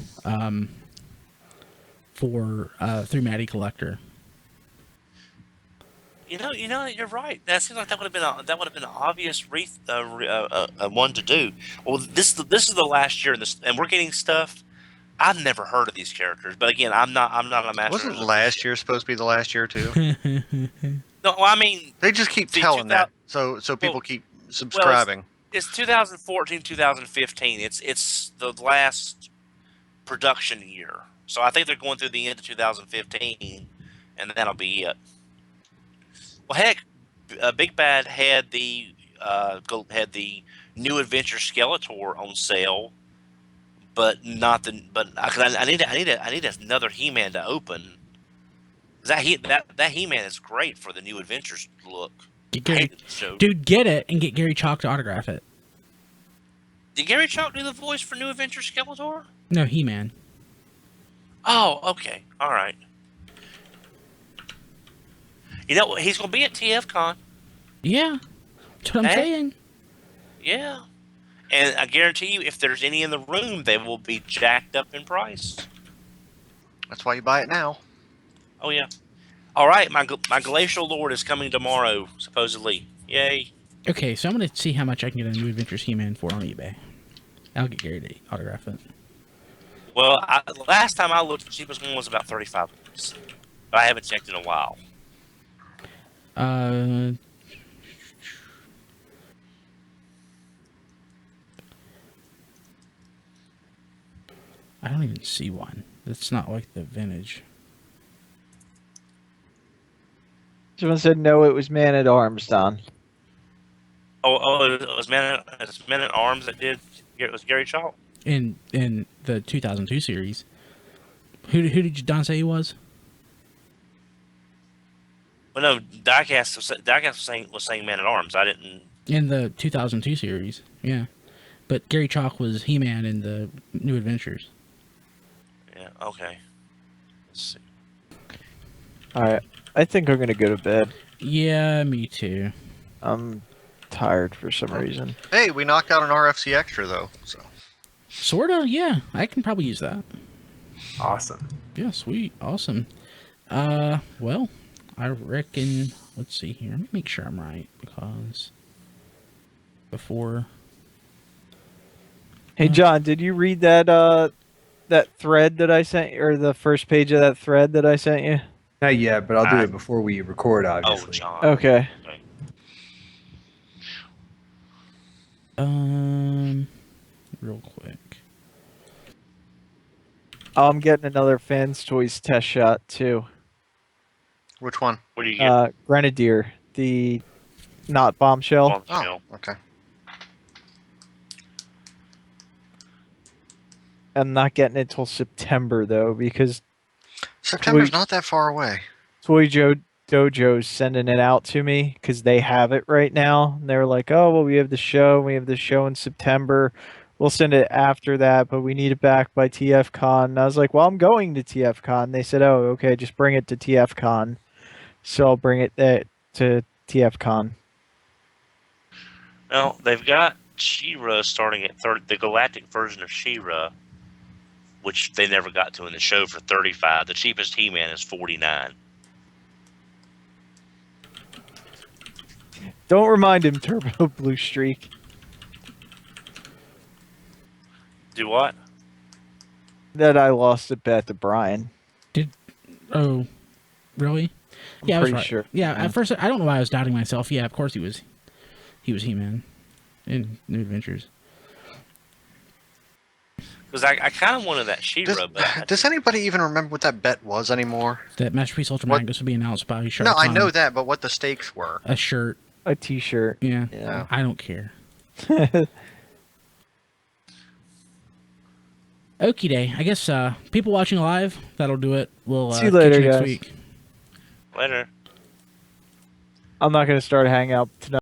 [SPEAKER 1] 3-Matty Collector.
[SPEAKER 2] You're right. That seems like that would have been an obvious one to do. Well, this is the last year, and we're getting stuff. I've never heard of these characters, but again, I'm not a master.
[SPEAKER 3] Wasn't last year supposed to be the last year too?
[SPEAKER 2] No, I mean
[SPEAKER 3] they just keep telling that, so people keep subscribing.
[SPEAKER 2] It's 2014, 2015. It's the last production year, so I think they're going through the end of 2015, and that'll be it. Well, heck, Big Bad had the New Adventure Skeletor on sale, but not I need another He-Man to open. That He-Man is great for the New Adventures look.
[SPEAKER 1] Dude, get it and get Gary Chalk to autograph it.
[SPEAKER 2] Did Gary Chalk do the voice for New Adventure Skeletor?
[SPEAKER 1] No, He-Man.
[SPEAKER 2] Oh, okay, all right. He's going to be at TFcon.
[SPEAKER 1] Yeah, that's what I'm saying.
[SPEAKER 2] Yeah. And I guarantee you, if there's any in the room, they will be jacked up in price.
[SPEAKER 3] That's why you buy it now.
[SPEAKER 2] Oh yeah. All right, my Glacial Lord is coming tomorrow, supposedly. Yay!
[SPEAKER 1] Okay, so I'm gonna see how much I can get a New Adventures He-Man for on eBay. I'll get Gary to autograph it.
[SPEAKER 2] Well, last time I looked, the cheapest one was about $35. But I haven't checked in a while.
[SPEAKER 1] I don't even see one. It's not like the vintage.
[SPEAKER 4] Someone said no, it was Man at Arms, Don.
[SPEAKER 2] It was Men at Arms that did. It was Gary Chalk.
[SPEAKER 1] In the 2002 series. Who did Don say he was?
[SPEAKER 2] Well, no, Diecast was saying Man at Arms. I didn't.
[SPEAKER 1] In the 2002 series, yeah. But Gary Chalk was He-Man in the New Adventures.
[SPEAKER 2] Yeah. Okay. Let's see.
[SPEAKER 4] All right, I think I'm gonna go to bed.
[SPEAKER 1] Yeah, me too.
[SPEAKER 4] I'm tired for some reason.
[SPEAKER 3] Hey, we knocked out an RFC extra though. So
[SPEAKER 1] Sorta, yeah. I can probably use that.
[SPEAKER 5] Awesome.
[SPEAKER 1] Yeah, sweet. Awesome. Well, I reckon, let's see here. Let me make sure I'm right, because before...
[SPEAKER 4] Hey, John, did you read that that thread that I sent you, or the first page of that thread that I sent you?
[SPEAKER 5] Not yet, but I'll do it before we record, obviously.
[SPEAKER 2] Oh, John.
[SPEAKER 4] Okay.
[SPEAKER 1] Real quick.
[SPEAKER 4] Oh, I'm getting another Fans Toys test shot, too.
[SPEAKER 3] which one?
[SPEAKER 2] What do you get?
[SPEAKER 4] Grenadier, the not bombshell.
[SPEAKER 3] Oh, okay.
[SPEAKER 4] I'm not getting it till September, though, because
[SPEAKER 3] September's not that far away.
[SPEAKER 4] Dojo's sending it out to me because they have it right now. And they're like, oh, well, we have the show in September. We'll send it after that, but we need it back by TFcon. And I was like, well, I'm going to TFcon. They said, oh, okay, just bring it to TFcon. So I'll bring it to TFcon.
[SPEAKER 2] Well, they've got She-Ra starting at 30, the galactic version of She-Ra, which they never got to in the show, for $35. The cheapest He-Man is $49.
[SPEAKER 4] Don't remind him, Turbo Blue Streak.
[SPEAKER 2] Do what?
[SPEAKER 4] That I lost a bet to Brian.
[SPEAKER 1] Oh, really? Yeah, I was
[SPEAKER 4] pretty
[SPEAKER 1] right.
[SPEAKER 4] sure.
[SPEAKER 1] Yeah, at first, I don't know why I was doubting myself. Yeah, of course he was He-Man in New Adventures.
[SPEAKER 2] Because I kind of wanted that She-Ra, but
[SPEAKER 3] Does anybody even remember what that bet was anymore?
[SPEAKER 1] That Masterpiece Ultra
[SPEAKER 3] What?
[SPEAKER 1] Magnus will be announced by Shark.
[SPEAKER 3] No, I know that, but what the stakes were.
[SPEAKER 1] A shirt.
[SPEAKER 4] A T-shirt.
[SPEAKER 1] Yeah.
[SPEAKER 4] Yeah.
[SPEAKER 1] I don't care. Okie day. I guess people watching live, that'll do it. We'll
[SPEAKER 4] See you later,
[SPEAKER 1] catch you next
[SPEAKER 4] guys.
[SPEAKER 1] week.
[SPEAKER 2] later.
[SPEAKER 4] I'm not going to start a hangout tonight.